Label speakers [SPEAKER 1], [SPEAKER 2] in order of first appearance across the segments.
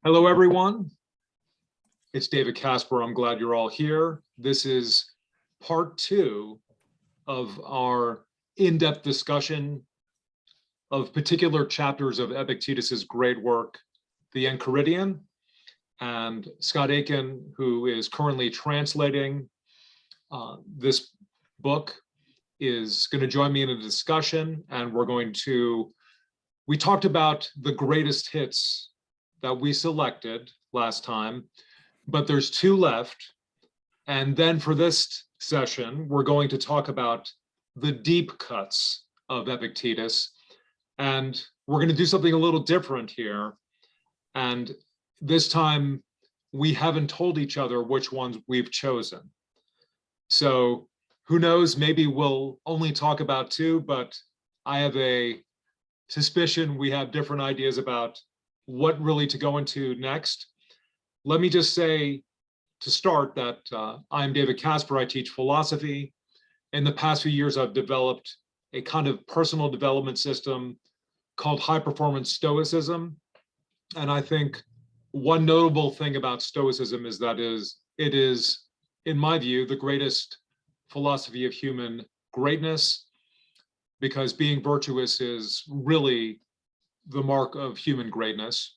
[SPEAKER 1] Hello, everyone. It's David Kaspar. I'm glad you're all here. This is part 2 of our in-depth discussion of particular chapters of Epictetus's great work, the Enchiridion. And Scott Aikin, who is currently translating this book, is going to join me in a discussion, and we talked about the greatest hits that we selected last time, but there's 2 left. And then for this session, we're going to talk about the deep cuts of Epictetus. And we're going to do something a little different here. And this time, we haven't told each other which ones we've chosen. So who knows, maybe we'll only talk about 2, but I have a suspicion we have different ideas about what really to go into next. Let me just say to start that I'm David Kaspar. I teach philosophy. In the past few years, I've developed a kind of personal development system called high performance Stoicism. And I think one notable thing about Stoicism is that it is, in my view, the greatest philosophy of human greatness, because being virtuous is really the mark of human greatness.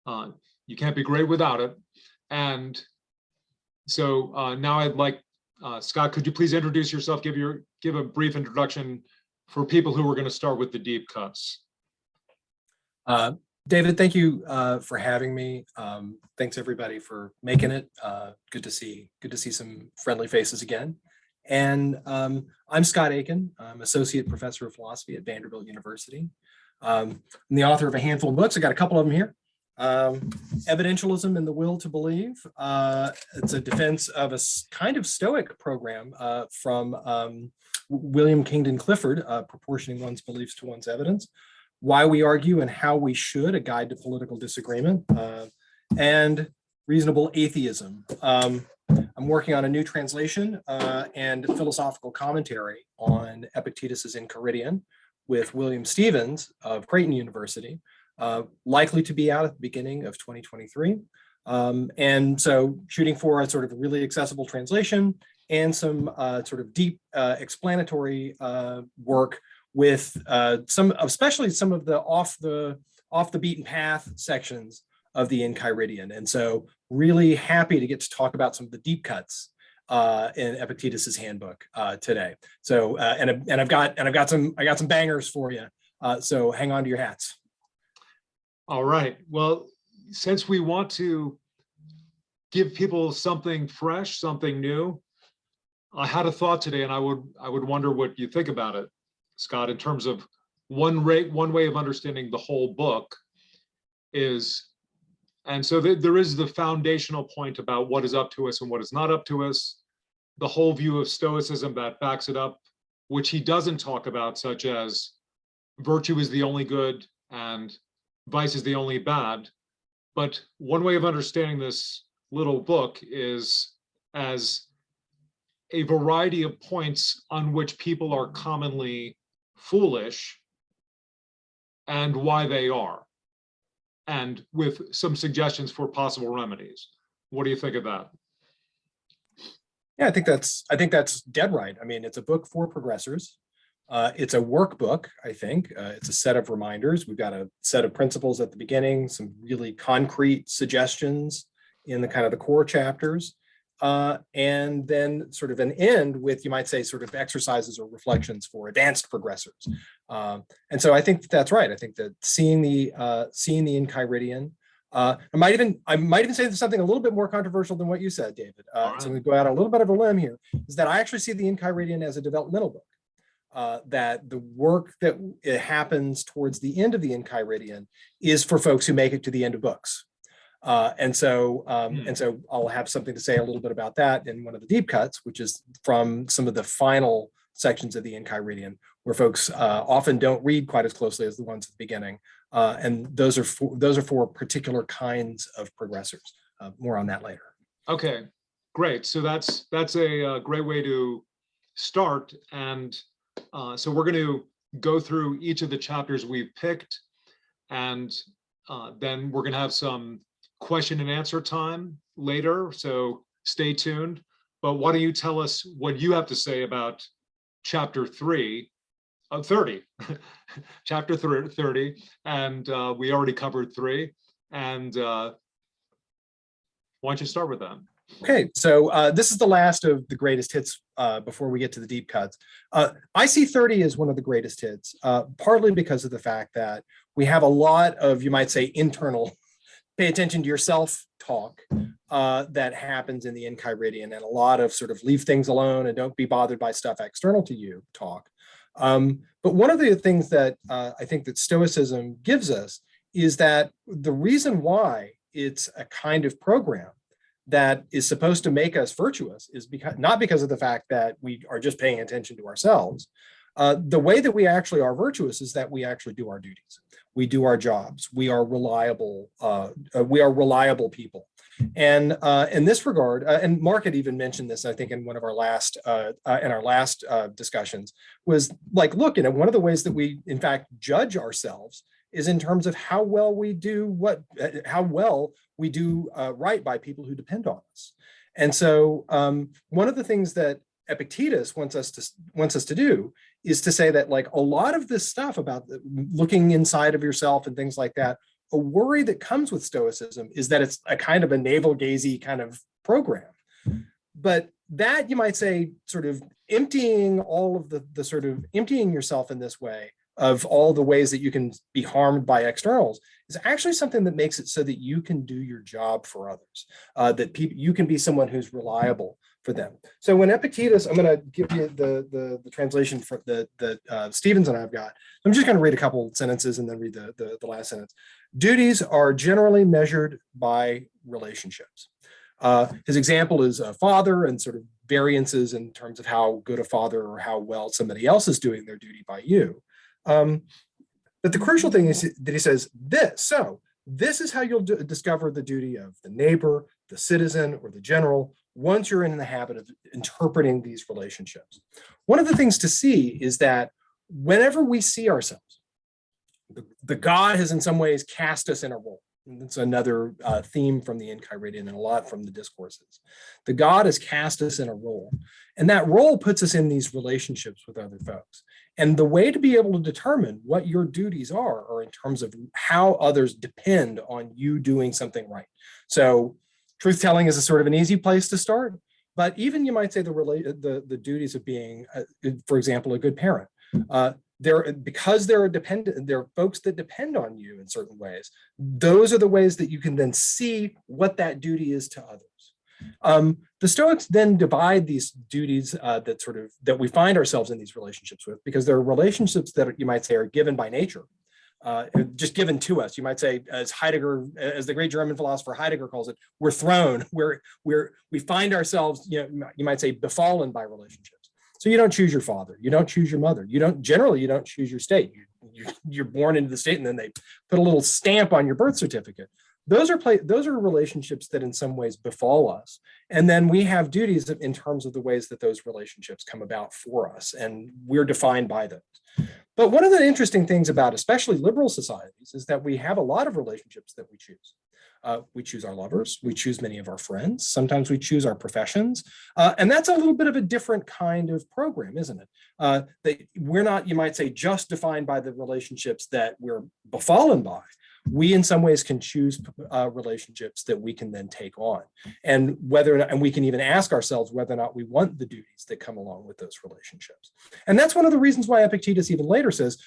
[SPEAKER 1] You can't be great without it. And so now I'd like, Scott, could you please introduce yourself, give a brief introduction for people who are going to start with the deep cuts.
[SPEAKER 2] David, thank you for having me. Thanks everybody for making it. Good to see some friendly faces again. And I'm Scott Aikin. I'm Associate Professor of Philosophy at Vanderbilt University. I'm the author of a handful of books. I got a couple of them here. Evidentialism and the Will to Believe. It's a defense of a kind of Stoic program from William Kingdon Clifford, proportioning one's beliefs to one's evidence. Why We Argue and How We Should, a Guide to Political Disagreement, and Reasonable Atheism. I'm working on a new translation and philosophical commentary on Epictetus's Enchiridion with William Stevens of Creighton University, likely to be out at the beginning of 2023. And so shooting for a sort of really accessible translation and some sort of deep explanatory work with especially some of the off the beaten path sections of the Enchiridion. And so really happy to get to talk about some of the deep cuts in Epictetus's Handbook today. So I got some bangers for you. So hang on to your hats.
[SPEAKER 1] All right. Well, since we want to give people something fresh, something new, I had a thought today, and I would wonder what you think about it, Scott, in terms of one way of understanding the whole book is, and so there is the foundational point about what is up to us and what is not up to us, the whole view of Stoicism that backs it up, which he doesn't talk about, such as virtue is the only good and vice is the only bad. But one way of understanding this little book is as a variety of points on which people are commonly foolish and why they are, and with some suggestions for possible remedies. What do you think of that?
[SPEAKER 2] Yeah, I think that's dead right. I mean, it's a book for progressors. It's a workbook, I think. It's a set of reminders. We've got a set of principles at the beginning, some really concrete suggestions in the kind of the core chapters, and then sort of an end with, you might say, sort of exercises or reflections for advanced progressors. And so I think that's right. I think that seeing the Enchiridion, I might even say something a little bit more controversial than what you said, David.
[SPEAKER 1] Right.
[SPEAKER 2] So we go out on a little bit of a limb here, is that I actually see the Enchiridion as a developmental book. That the work that happens towards the end of the Enchiridion is for folks who make it to the end of books. And so I'll have something to say a little bit about that in one of the deep cuts, which is from some of the final sections of the Enchiridion, where folks often don't read quite as closely as the ones at the beginning. And those are for particular kinds of progressors. More on that later.
[SPEAKER 1] Okay, great. So that's a great way to start. And so we're going to go through each of the chapters we've picked. And Then we're going to have some question and answer time later, so stay tuned. But why don't you tell us what you have to say about chapter 30, chapter 30, and we already covered 3. And why don't you start with that?
[SPEAKER 2] Okay, so this is the last of the greatest hits before we get to the deep cuts. I see 30 as one of the greatest hits, partly because of the fact that we have a lot of, you might say, internal, pay attention to yourself talk that happens in the Enchiridion, and a lot of sort of leave things alone and don't be bothered by stuff external to you talk. But one of the things that I think that Stoicism gives us is that the reason why it's a kind of program that is supposed to make us virtuous is not because of the fact that we are just paying attention to ourselves. The way that we actually are virtuous is that we actually do our duties. We do our jobs. We are reliable. We are reliable people. And in this regard, and Mark had even mentioned this, I think, in one of our last discussions, was like, look, one of the ways that we, in fact, judge ourselves is in terms of how well we do right by people who depend on us. And so one of the things that Epictetus wants us to do is to say that, like, a lot of this stuff about looking inside of yourself and things like that, a worry that comes with Stoicism is that it's a kind of a navel-gazy kind of program. But that, you might say, sort of emptying all of the sort of emptying yourself in this way of all the ways that you can be harmed by externals is actually something that makes it so that you can do your job for others, that you can be someone who's reliable for them. So when Epictetus, I'm going to give you the translation for that Stevens and I've got. I'm just going to read a couple sentences and then read the last sentence. Duties are generally measured by relationships. His example is a father and sort of variances in terms of how good a father or how well somebody else is doing their duty by you. But the crucial thing is that he says this. So this is how you'll discover the duty of the neighbor, the citizen, or the general once you're in the habit of interpreting these relationships. One of the things to see is that whenever we see ourselves, the God has in some ways cast us in a role. And that's another theme from the Enchiridion and a lot from the discourses. The God has cast us in a role, and that role puts us in these relationships with other folks. And the way to be able to determine what your duties are in terms of how others depend on you doing something right. So truth telling is a sort of an easy place to start, but even you might say the duties of being, for example, a good parent. Because there are folks that depend on you in certain ways. Those are the ways that you can then see what that duty is to others. The Stoics then divide these duties that we find ourselves in these relationships with, because there are relationships that you might say are given by nature, just given to us. You might say, as the great German philosopher Heidegger calls it, we're thrown. We find ourselves, you might say, befallen by relationships. So you don't choose your father, you don't choose your mother, you don't choose your state. You're born into the state, and then they put a little stamp on your birth certificate. Those are relationships that in some ways befall us. And then we have duties in terms of the ways that those relationships come about for us, and we're defined by those. But one of the interesting things about especially liberal societies is that we have a lot of relationships that we choose. We choose our lovers, we choose many of our friends, sometimes we choose our professions. And that's a little bit of a different kind of program, isn't it? That we're not, you might say, just defined by the relationships that we're befallen by. We in some ways can choose relationships that we can then take on, and we can even ask ourselves whether or not we want the duties that come along with those relationships. And that's one of the reasons why Epictetus even later says,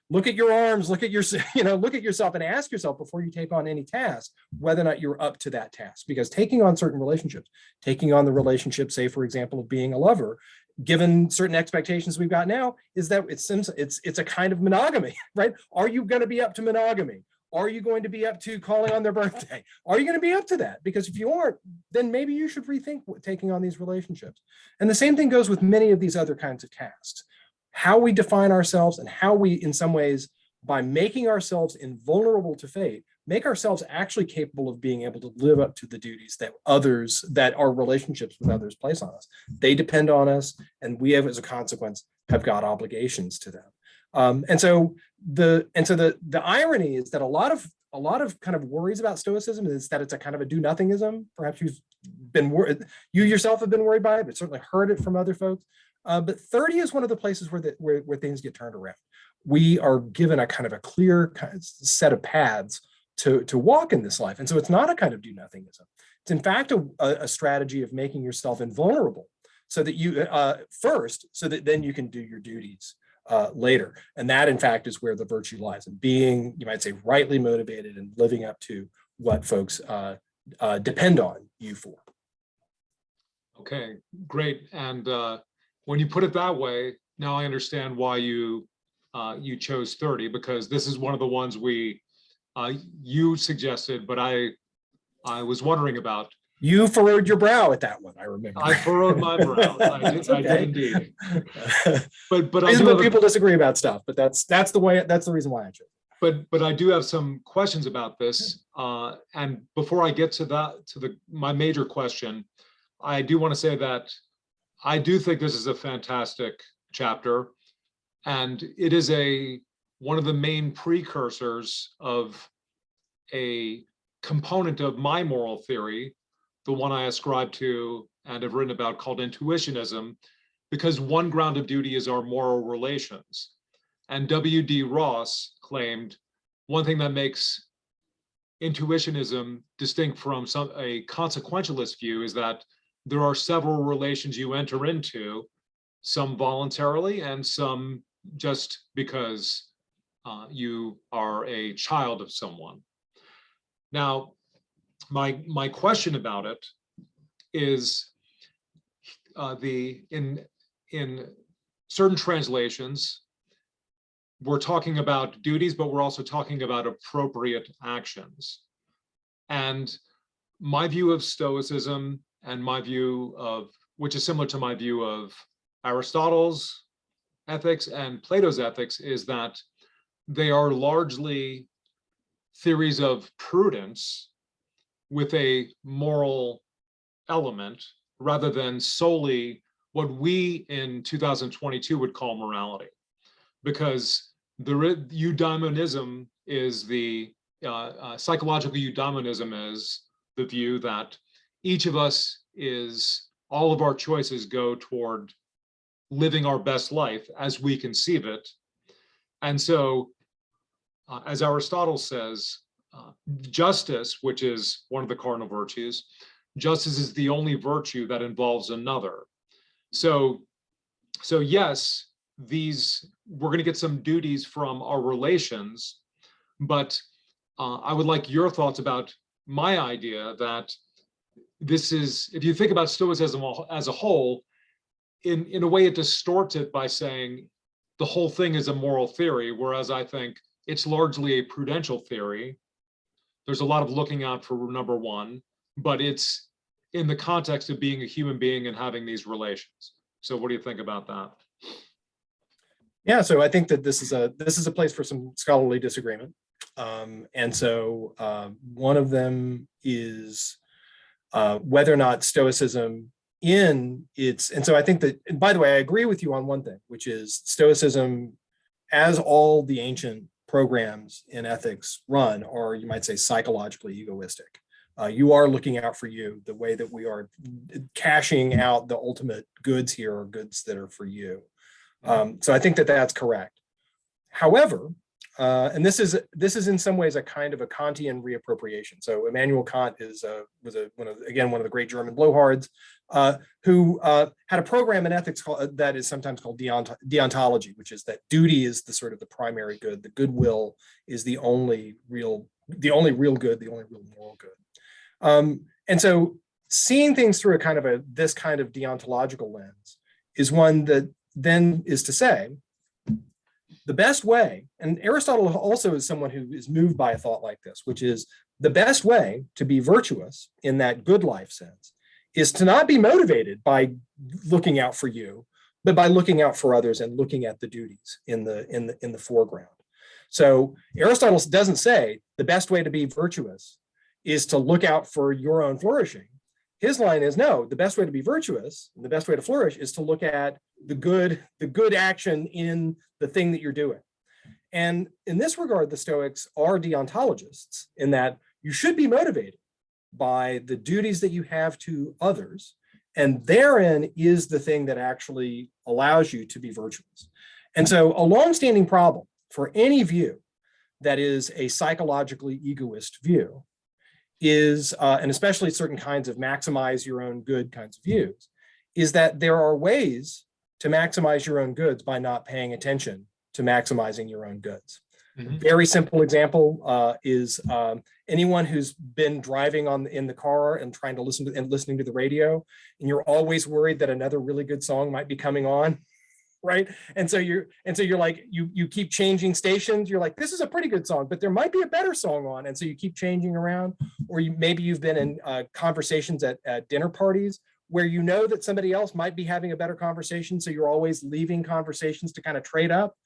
[SPEAKER 2] look at your arms, look at yourself and ask yourself before you take on any task, whether or not you're up to that task. Because taking on certain relationships, taking on the relationship, say, for example, of being a lover, given certain expectations we've got now, is that it's a kind of monogamy, right? Are you going to be up to monogamy? Are you going to be up to calling on their birthday? Are you going to be up to that? Because if you aren't, then maybe you should rethink taking on these relationships. And the same thing goes with many of these other kinds of tasks. How we define ourselves and how we, in some ways, by making ourselves invulnerable to fate, make ourselves actually capable of being able to live up to the duties that our relationships with others place on us. They depend on us, and we have, as a consequence, have got obligations to them. And so the irony is that a lot of a lot of kind of worries about Stoicism is that it's a kind of a do-nothingism. Perhaps you yourself have been worried by it, but certainly heard it from other folks. But 30 is one of the places where things get turned around. We are given a kind of a clear kind of set of paths to walk in this life. And so it's not a kind of do-nothingism. It's in fact a strategy of making yourself invulnerable so that you first, so that then you can do your duties later. And that in fact is where the virtue lies, in being, you might say, rightly motivated and living up to what folks depend on you for.
[SPEAKER 1] Okay, great. And when you put it that way, now I understand why you chose 30, because this is one of the ones you suggested, but I was wondering about.
[SPEAKER 2] You furrowed your brow at that one, I remember.
[SPEAKER 1] I furrowed my brow. I did indeed. But
[SPEAKER 2] people disagree about stuff, but that's the reason why I chose.
[SPEAKER 1] But I do have some questions about this. And before I get to my major question, I do want to say that I do think this is a fantastic chapter, and it is one of the main precursors of a component of my moral theory, the one I ascribe to and have written about, called Intuitionism, because one ground of duty is our moral relations. And W.D. Ross claimed one thing that makes Intuitionism distinct from a consequentialist view is that there are several relations you enter into, some voluntarily and some just because you are a child of someone. Now, my question about it is in certain translations, we're talking about duties, but we're also talking about appropriate actions. And my view of Stoicism, and my view of, which is similar to my view of Aristotle's ethics and Plato's ethics, is that they are largely theories of prudence with a moral element, rather than solely what we in 2022 would call morality. Because the eudaimonism is psychological eudaimonism is the view that each of us all of our choices go toward living our best life as we conceive it. And so, as Aristotle says, justice, which is one of the cardinal virtues, justice is the only virtue that involves another. So yes, we're going to get some duties from our relations, but I would like your thoughts about my idea that this is, if you think about Stoicism as a whole, in a way it distorts it by saying the whole thing is a moral theory, whereas I think it's largely a prudential theory. There's a lot of looking out for number one, but it's in the context of being a human being and having these relations. So what do you think about that?
[SPEAKER 2] Yeah, so I think that this is a place for some scholarly disagreement. And so one of them is whether or not Stoicism and so I think that, and by the way, I agree with you on one thing, which is Stoicism, as all the ancient programs in ethics run, are, you might say, psychologically egoistic. You are looking out for you. The way that we are cashing out the ultimate goods here are goods that are for you. So I think that that's correct. However, and this is in some ways a kind of a Kantian reappropriation. So Immanuel Kant was one of the great German blowhards, who had a program in ethics that is sometimes called deontology, which is that duty is the sort of the primary good. The goodwill is the only real good, the only real moral good. And so seeing things through this kind of deontological lens is one that then is to say, the best way, and Aristotle also is someone who is moved by a thought like this, which is the best way to be virtuous in that good life sense is to not be motivated by looking out for you, but by looking out for others and looking at the duties in the foreground. So Aristotle doesn't say the best way to be virtuous is to look out for your own flourishing. His line is, no, the best way to be virtuous and the best way to flourish is to look at the good action in the thing that you're doing. And in this regard, the Stoics are deontologists in that you should be motivated by the duties that you have to others. And therein is the thing that actually allows you to be virtuous. And so a longstanding problem for any view that is a psychologically egoist view is, and especially certain kinds of maximize your own good kinds of views, is that there are ways to maximize your own goods by not paying attention to maximizing your own goods.
[SPEAKER 1] Mhm.
[SPEAKER 2] A very simple example is anyone who's been driving in the car and trying to listening to the radio, and you're always worried that another really good song might be coming on, right? And so you're like, you keep changing stations. You're like, this is a pretty good song, but there might be a better song on, and so you keep changing around. Or maybe you've been in conversations at dinner parties where you know that somebody else might be having a better conversation, so you're always leaving conversations to kind of trade up.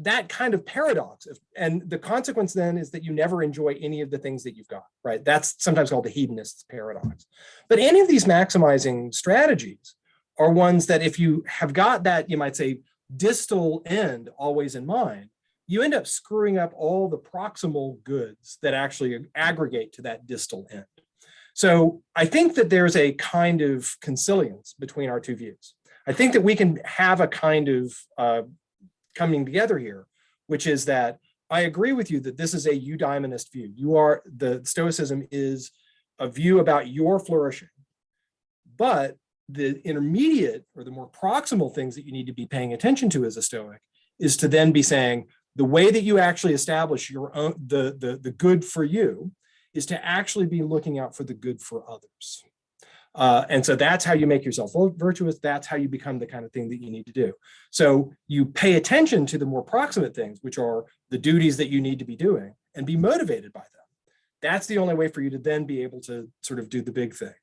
[SPEAKER 2] That kind of paradox, and the consequence then is that you never enjoy any of the things that you've got, right? That's sometimes called the hedonist's paradox. But any of these maximizing strategies are ones that if you have got that, you might say, distal end always in mind, you end up screwing up all the proximal goods that actually aggregate to that distal end. So I think that there's a kind of consilience between our two views. I think that we can have a kind of coming together here, which is that I agree with you that this is a eudaimonist view. The Stoicism is a view about your flourishing, but the intermediate or the more proximal things that you need to be paying attention to as a Stoic is to then be saying the way that you actually establish your own the good for you is to actually be looking out for the good for others. And so that's how you make yourself virtuous. That's how you become the kind of thing that you need to do. So you pay attention to the more proximate things, which are the duties that you need to be doing, and be motivated by them. That's the only way for you to then be able to sort of do the big thing.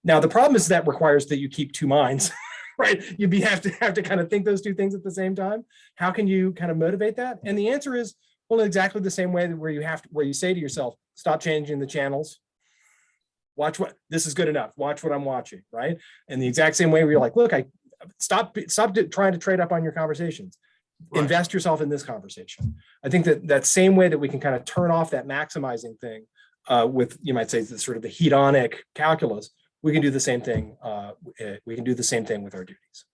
[SPEAKER 2] Now, the problem is that requires that you keep two minds, right? You have to kind of think those two things at the same time. How can you kind of motivate that? And the answer is, well, exactly the same way where you say to yourself, stop changing the channels. Watch this is good enough. Watch what I'm watching, right? And the exact same way where you're like, look, stop trying to trade up on your conversations. Right. Invest yourself in this conversation. I think that same way that we can kind of turn off that maximizing thing with, you might say, the sort of the hedonic calculus, we can do the same thing. We can do the same thing with our duties.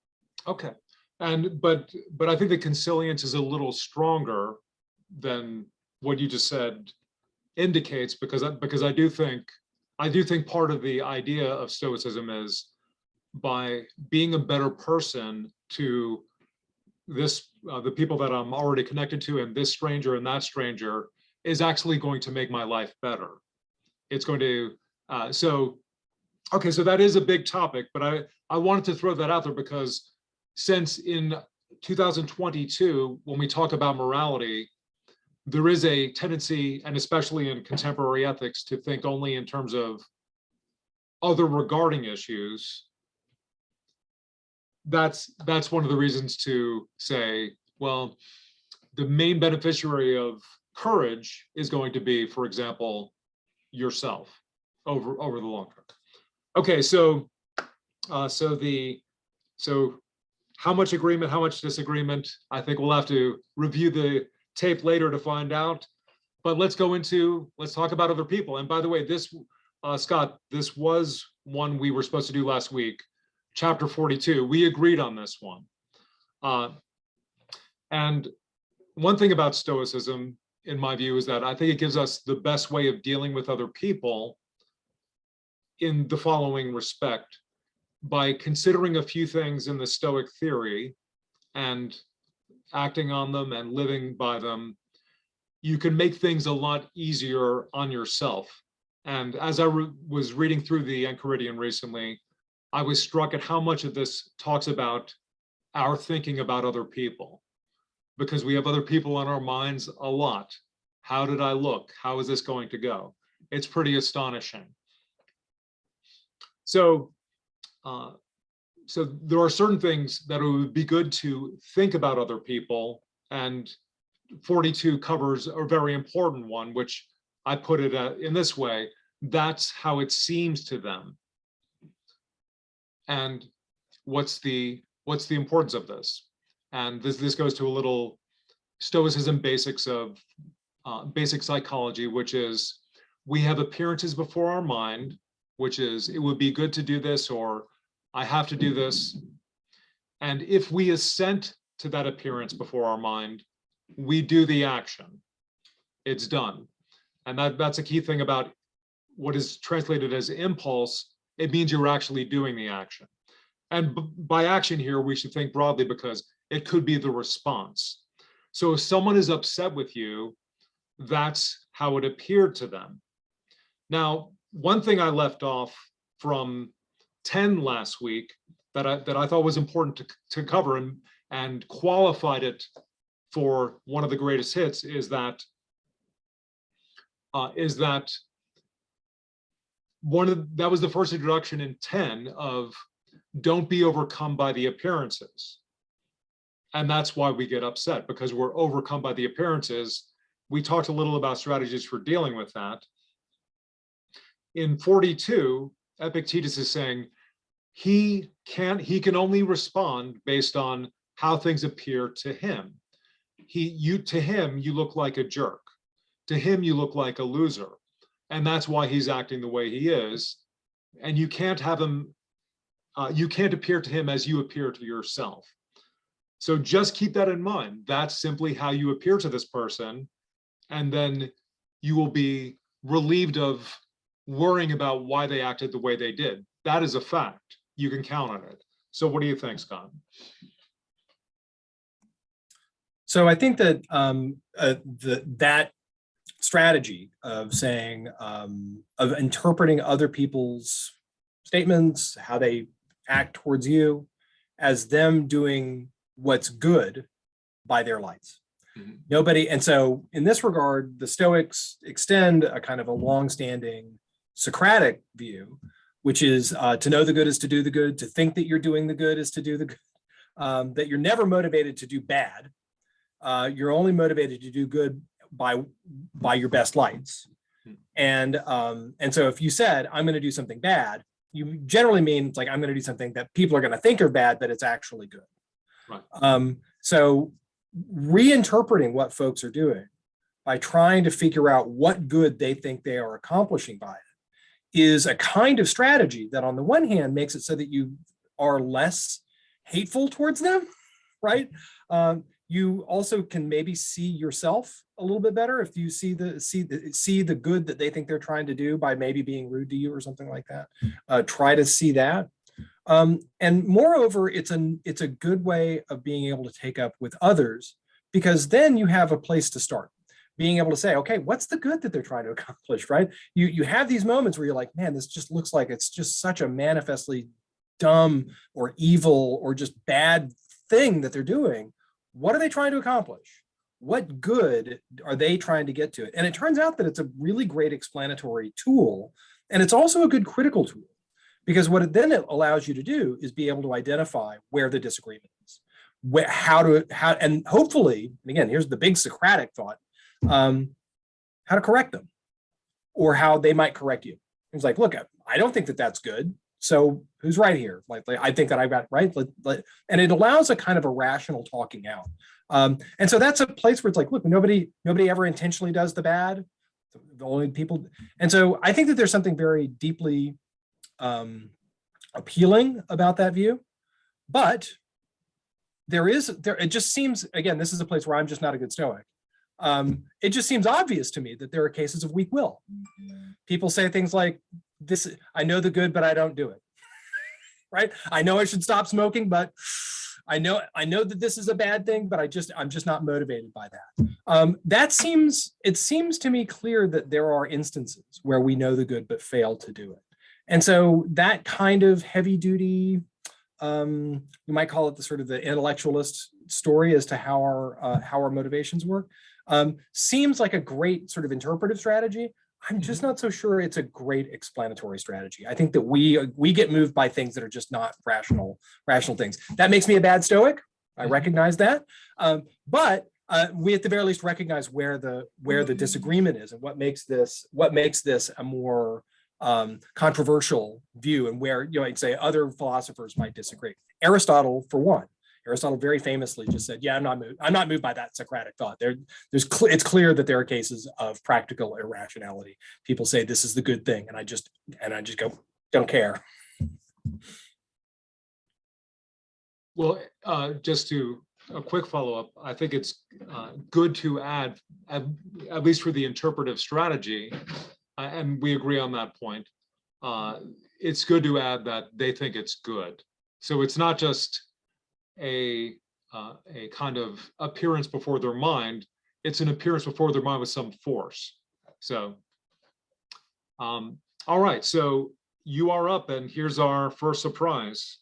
[SPEAKER 1] Okay, but I think the consilience is a little stronger than what you just said indicates, because I do think part of the idea of Stoicism is by being a better person to this, the people that I'm already connected to, and this stranger and that stranger is actually going to make my life better. It's going to, so that is a big topic, but I wanted to throw that out there because since in 2022, when we talk about morality, there is a tendency, and especially in contemporary ethics, to think only in terms of other regarding issues. That's one of the reasons to say, well, the main beneficiary of courage is going to be, for example, yourself over the long term. Okay, so how much agreement, how much disagreement? I think we'll have to review the tape later to find out, but let's talk about other people. And by the way, this, Scott, this was one we were supposed to do last week, chapter 42. We agreed on this one. And one thing about Stoicism, in my view, is that I think it gives us the best way of dealing with other people in the following respect: by considering a few things in the Stoic theory and acting on them and living by them, you can make things a lot easier on yourself. And as I was reading through the Enchiridion recently, I was struck at how much of this talks about our thinking about other people, because we have other people on our minds a lot. How did I look? How is this going to go? It's pretty astonishing. So there are certain things that it would be good to think about other people, and 42 covers a very important one, which I put it in this way: that's how it seems to them. And what's the importance of this? And this goes to a little Stoicism basics of basic psychology, which is we have appearances before our mind, which is it would be good to do this, or I have to do this. And if we assent to that appearance before our mind, we do the action. It's done. And that's a key thing about what is translated as impulse. It means you're actually doing the action. And by action here, we should think broadly because it could be the response. So if someone is upset with you, that's how it appeared to them. Now, one thing I left off from 10 last week that I thought was important to cover and qualified it for one of the greatest hits is that that was the first introduction in 10 of don't be overcome by the appearances. And that's why we get upset, because we're overcome by the appearances. We talked a little about strategies for dealing with that. In 42, Epictetus is saying he can only respond based on how things appear to him. To him, you look like a jerk. To him, you look like a loser. And that's why he's acting the way he is. And you can't have him, you can't appear to him as you appear to yourself. So just keep that in mind. That's simply how you appear to this person. And then you will be relieved of worrying about why they acted the way they did. That is a fact. You can count on it. So what do you think, Scott?
[SPEAKER 2] So I think that that strategy of saying, of interpreting other people's statements, how they act towards you, as them doing what's good by their lights. Mm-hmm. Nobody, and so in this regard, the Stoics extend a kind of a long-standing Socratic view, which is to know the good is to do the good, to think that you're doing the good is to do the good, that you're never motivated to do bad. You're only motivated to do good by your best lights. And so if you said, I'm going to do something bad, you generally mean it's like, I'm going to do something that people are going to think are bad, but it's actually good. Right. So reinterpreting what folks are doing by trying to figure out what good they think they are accomplishing by it is a kind of strategy that on the one hand makes it so that you are less hateful towards them, right? You also can maybe see yourself a little bit better if you see the good that they think they're trying to do by maybe being rude to you or something like that. Try to see that. And moreover, it's a good way of being able to take up with others, because then you have a place to start. Being able to say, okay, what's the good that they're trying to accomplish, right? You have these moments where you're like, man, this just looks like it's just such a manifestly dumb or evil or just bad thing that they're doing. What are they trying to accomplish? What good are they trying to get to it? And it turns out that it's a really great explanatory tool. And it's also a good critical tool, because what it then allows you to do is be able to identify where the disagreement is, and hopefully, and again, here's the big Socratic thought, how to correct them or how they might correct you. It's like, look, I don't think that that's good. So who's right here? Like I think that I got it right. And it allows a kind of a rational talking out. And so that's a place where it's like, look, nobody ever intentionally does the bad. The only people. And so I think that there's something very deeply appealing about that view. But it just seems, again, this is a place where I'm just not a good Stoic. It just seems obvious to me that there are cases of weak will. People say things like, "This, I know the good, but I don't do it." Right? I know I should stop smoking, but I know that this is a bad thing, but I'm just not motivated by that. It seems to me clear that there are instances where we know the good but fail to do it. And so that kind of heavy duty, you might call it the sort of the intellectualist story as to how our motivations work, seems like a great sort of interpretive strategy. I'm just not so sure it's a great explanatory strategy. I think that we get moved by things that are just not rational things. That makes me a bad Stoic. I recognize that. But we at the very least recognize where the disagreement is and what makes this a more controversial view, and where, I'd say other philosophers might disagree. Aristotle, for one, Aristotle very famously just said, yeah, I'm not moved by that Socratic thought. It's clear that there are cases of practical irrationality. People say this is the good thing, and I just go, don't care.
[SPEAKER 1] Well, just to a quick follow-up, I think it's good to add, at least for the interpretive strategy, and we agree on that point, it's good to add that they think it's good. So it's not just a kind of appearance before their mind, it's an appearance before their mind with some force. So, all right, so you are up, and here's our first surprise.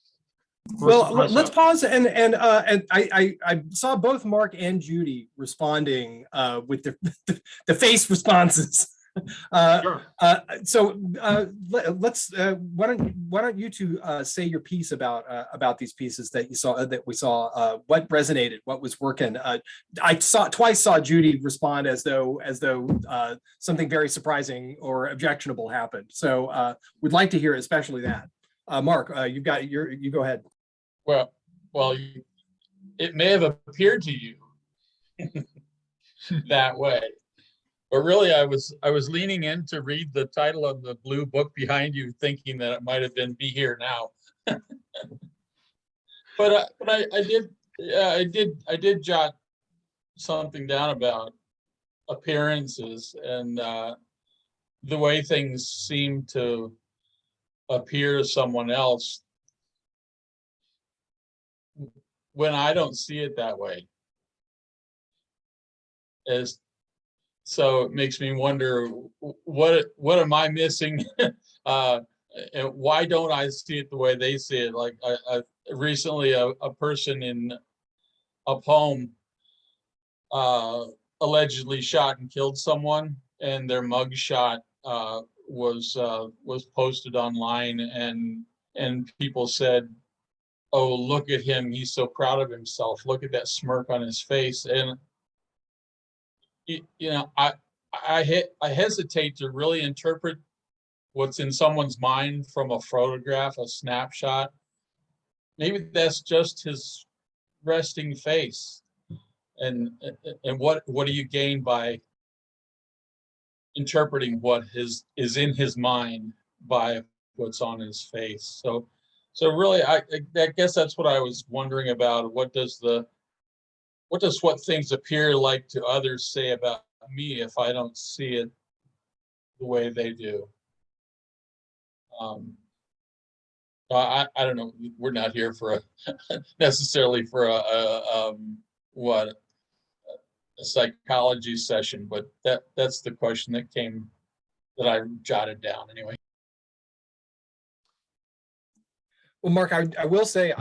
[SPEAKER 2] Well, let's pause and I saw both Mark and Judy responding with the face responses.
[SPEAKER 1] Sure.
[SPEAKER 2] So let's why don't you two say your piece about these pieces that we saw, what resonated, what was working. I twice saw Judy respond as though something very surprising or objectionable happened. So we'd like to hear especially that. Mark, you go ahead.
[SPEAKER 3] Well, it may have appeared to you that way, but really I was leaning in to read the title of the blue book behind you, thinking that it might have been "Be Here Now." But I did jot something down about appearances and the way things seem to appear to someone else when I don't see it that way. So it makes me wonder, what am I missing? And why don't I see it the way they see it? Like I recently, a person in a poem allegedly shot and killed someone, and their mug shot was posted online, and people said, "Oh, look at him, he's so proud of himself. Look at that smirk on his face." And I hesitate to really interpret what's in someone's mind from a photograph, a snapshot. Maybe that's just his resting face. And what do you gain by interpreting what is in his mind by what's on his face? So really, I guess that's what I was wondering about. What does what things appear like to others say about me if I don't see it the way they do? I don't know. We're not here for necessarily for a psychology session, but that's the question that I jotted down anyway.
[SPEAKER 2] Well, Mark, I will say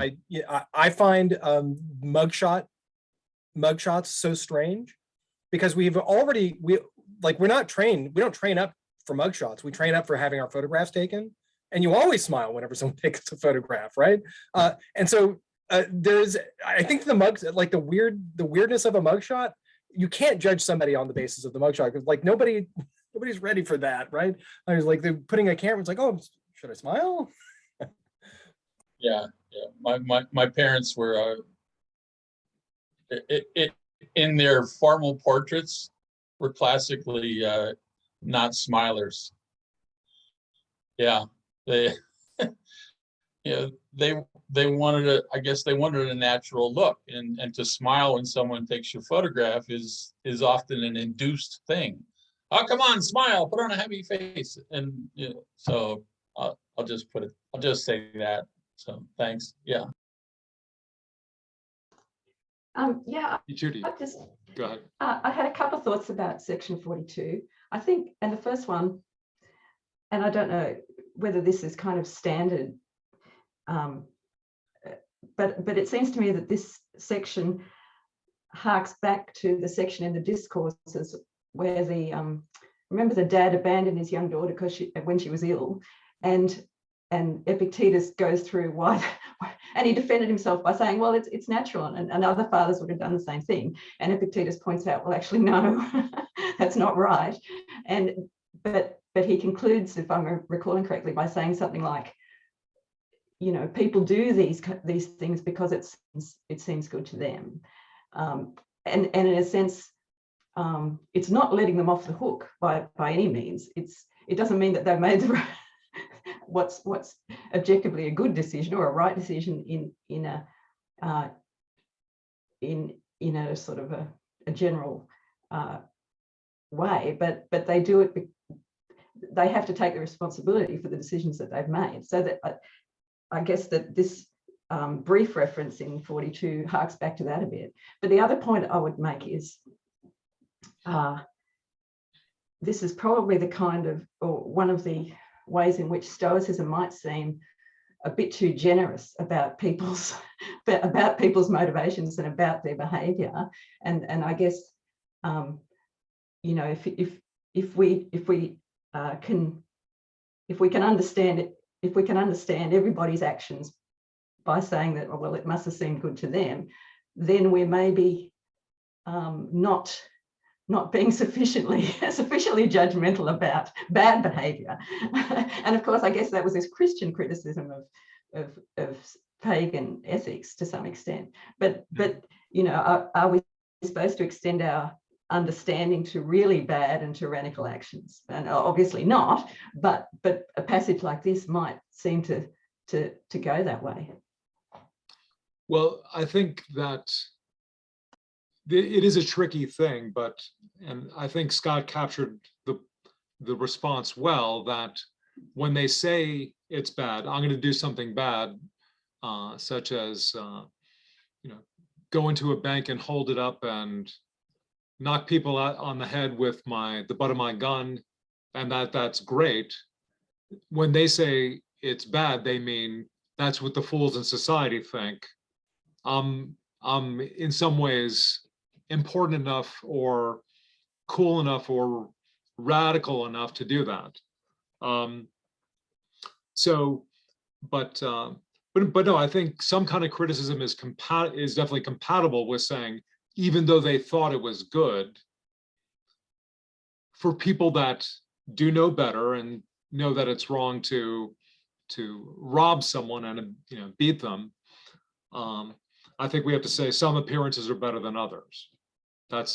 [SPEAKER 2] I find mugshots so strange, because we're not trained. We don't train up for mugshots. We train up for having our photographs taken, and you always smile whenever someone takes a photograph, right? And so I think the mugs, like the weirdness of a mugshot, you can't judge somebody on the basis of the mugshot, because like nobody's ready for that, right? I was like, they're putting a camera. It's like, oh, should I smile?
[SPEAKER 3] Yeah. My parents were in their formal portraits were classically not smilers. Yeah, they they wanted I guess they wanted a natural look, and to smile when someone takes your photograph is often an induced thing. Oh, come on, smile, put on a happy face. And so I'll just say that. So thanks. Yeah.
[SPEAKER 4] Yeah,
[SPEAKER 1] Judy, go ahead.
[SPEAKER 4] I had a couple of thoughts about section 42. I think, and the first one, and I don't know whether this is kind of standard, but it seems to me that this section harks back to the section in the discourses where remember the dad abandoned his young daughter when she was ill, and Epictetus goes through why, and he defended himself by saying, well, it's natural, and other fathers would have done the same thing. And Epictetus points out, well, actually, no, that's not right. But he concludes, if I'm recalling correctly, by saying something like, you know, people do these things because it seems good to them, and in a sense, it's not letting them off the hook by any means. It doesn't mean that they've made the what's objectively a good decision or a right decision in a sort of a general way, but they do it. They have to take the responsibility for the decisions that they've made. So that I guess that this brief reference in 42 harks back to that a bit. But the other point I would make is this is probably the kind of, or one of the ways in which Stoicism might seem a bit too generous about people's motivations and about their behaviour. And I guess you know, if we can understand it, if we can understand everybody's actions by saying that, oh, well, it must have seemed good to them, then we're maybe not being sufficiently judgmental about bad behaviour. And of course, I guess that was this Christian criticism of pagan ethics to some extent. But you know, are we supposed to extend our understanding to really bad and tyrannical actions? And obviously not, but a passage like this might seem to go that way.
[SPEAKER 1] Well, I think that it is a tricky thing, and I think Scott captured the response well, that when they say it's bad, I'm going to do something bad, such as you know, go into a bank and hold it up and knock people out on the head with the butt of my gun, and that's great. When they say it's bad, they mean that's what the fools in society think. I'm in some ways important enough or cool enough or radical enough to do that. But no, I think some kind of criticism is definitely compatible with saying, even though they thought it was good, for people that do know better and know that it's wrong to rob someone and, you know, beat them, I think we have to say some appearances are better than others. I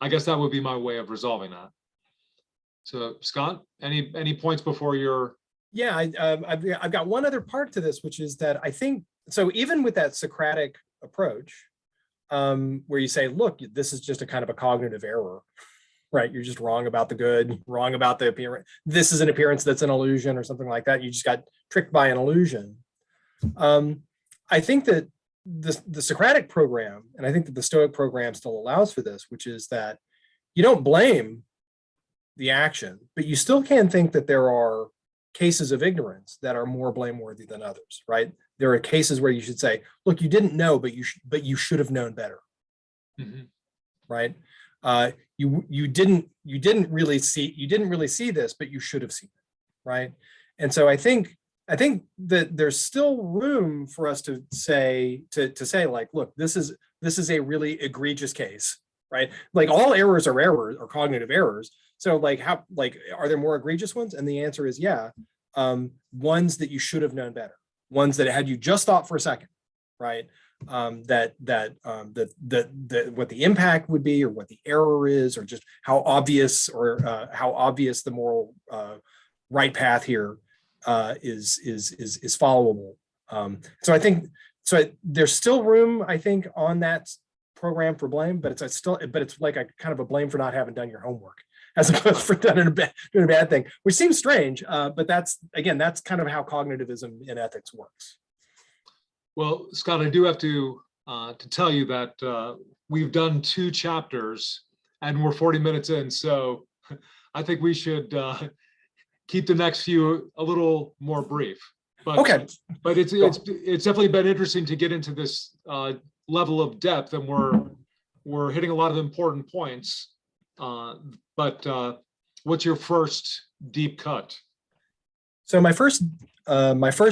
[SPEAKER 1] guess that would be my way of resolving that. So Scott, any points before your?
[SPEAKER 2] Yeah, I've got one other part to this, which is that I think, so even with that Socratic approach, where you say, look, this is just a kind of a cognitive error, right? You're just wrong about the good, wrong about the appearance. This is an appearance that's an illusion or something like that. You just got tricked by an illusion. I think that the Socratic program, and I think that the Stoic program still allows for this, which is that you don't blame the action, but you still can think that there are cases of ignorance that are more blameworthy than others, right? There are cases where you should say, look, you didn't know, but you should have known better, right? You didn't really see this, but you should have seen it, right? And so I think that there's still room for us to say like, look, this is a really egregious case, right? Like all errors are errors or cognitive errors. So like are there more egregious ones? And the answer is yeah. Ones that you should have known better, ones that had you just thought for a second, right? That what the impact would be, or what the error is, or just how obvious the moral right path here is followable. So I think there's still room, I think, on that program for blame, but it's like a kind of a blame for not having done your homework, as opposed for doing a bad thing, which seems strange, but that's kind of how cognitivism in ethics works.
[SPEAKER 1] Well, Scott, I do have to tell you that we've done 2 chapters and we're 40 minutes in, so I think we should keep the next few a little more brief. But
[SPEAKER 2] okay.
[SPEAKER 1] But it's definitely been interesting to get into this level of depth, and we're hitting a lot of important points. But what's your first deep cut?
[SPEAKER 2] So my first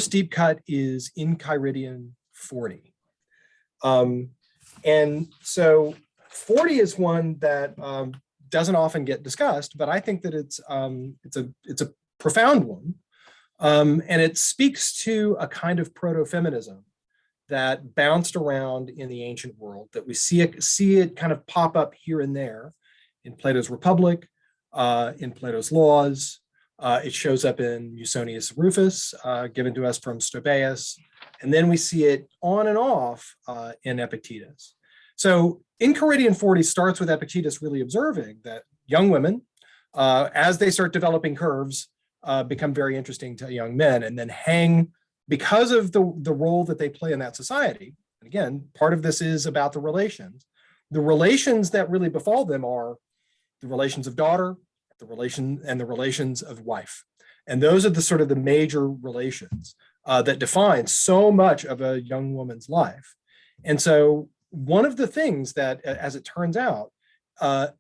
[SPEAKER 2] deep cut is Enchiridion 40. And so 40 is one that doesn't often get discussed, but I think that it's a profound one. And it speaks to a kind of proto-feminism that bounced around in the ancient world, that we see it kind of pop up here and there in Plato's Republic, in Plato's Laws. It shows up in Musonius Rufus, given to us from Stobaeus. And then we see it on and off in Epictetus. So Enchiridion 40 starts with Epictetus really observing that young women, as they start developing curves, become very interesting to young men, and then hang because of the role that they play in that society. And again, part of this is about the relations. The relations that really befall them are the relations of daughter, the relations of wife. And those are the sort of the major relations that define so much of a young woman's life. And so one of the things that, as it turns out,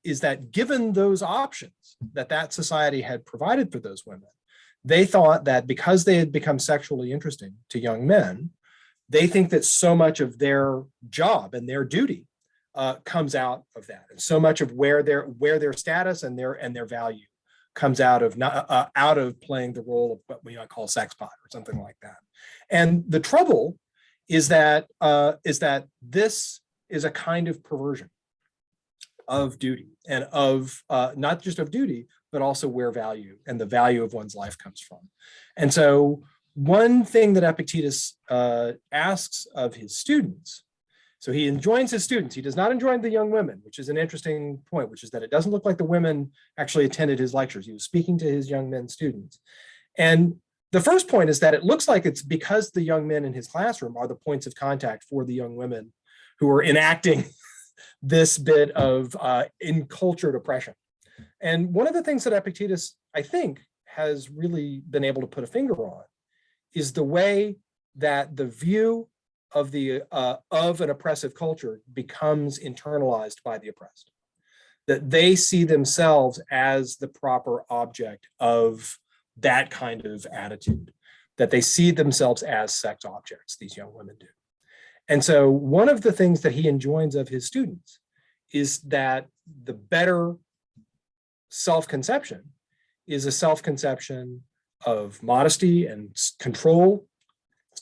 [SPEAKER 2] is that given those options that society had provided for those women, they thought that because they had become sexually interesting to young men, they think that so much of their job and their duty comes out of that, and so much of where their status and their value comes out of playing the role of what we might call sex pot or something like that. And the trouble is that this is a kind of perversion of duty, and of not just of duty, but also where value and the value of one's life comes from. And so one thing that Epictetus asks of his students, so he enjoins his students, he does not enjoin the young women, which is an interesting point, which is that it doesn't look like the women actually attended his lectures. He was speaking to his young men students. And the first point is that it looks like it's because the young men in his classroom are the points of contact for the young women who are enacting this bit of encultured oppression. And one of the things that Epictetus, I think, has really been able to put a finger on is the way that the view of an oppressive culture becomes internalized by the oppressed. That they see themselves as the proper object of that kind of attitude, that they see themselves as sex objects, these young women do. And so one of the things that he enjoins of his students is that the better self-conception is a self-conception of modesty and control.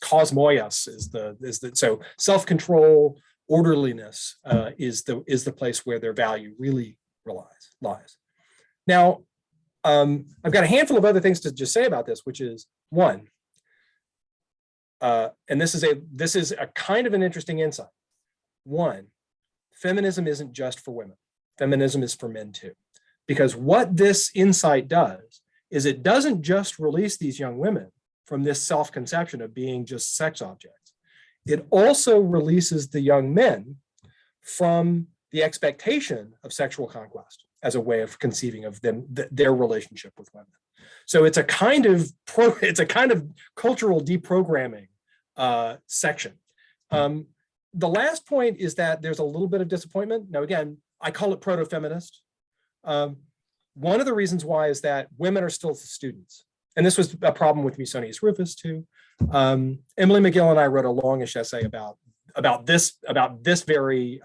[SPEAKER 2] Cosmoios so self-control, orderliness is the place where their value really lies. Now, I've got a handful of other things to just say about this, which is one, and this is a kind of an interesting insight. One, feminism isn't just for women. Feminism is for men too. Because what this insight does is it doesn't just release these young women from this self-conception of being just sex objects. It also releases the young men from the expectation of sexual conquest as a way of conceiving of their relationship with women. So it's a kind of cultural deprogramming section. The last point is that there's a little bit of disappointment. Now, again, I call it proto-feminist. One of the reasons why is that women are still students. And this was a problem with Musonius Rufus too. Emily McGill and I wrote a longish essay about this very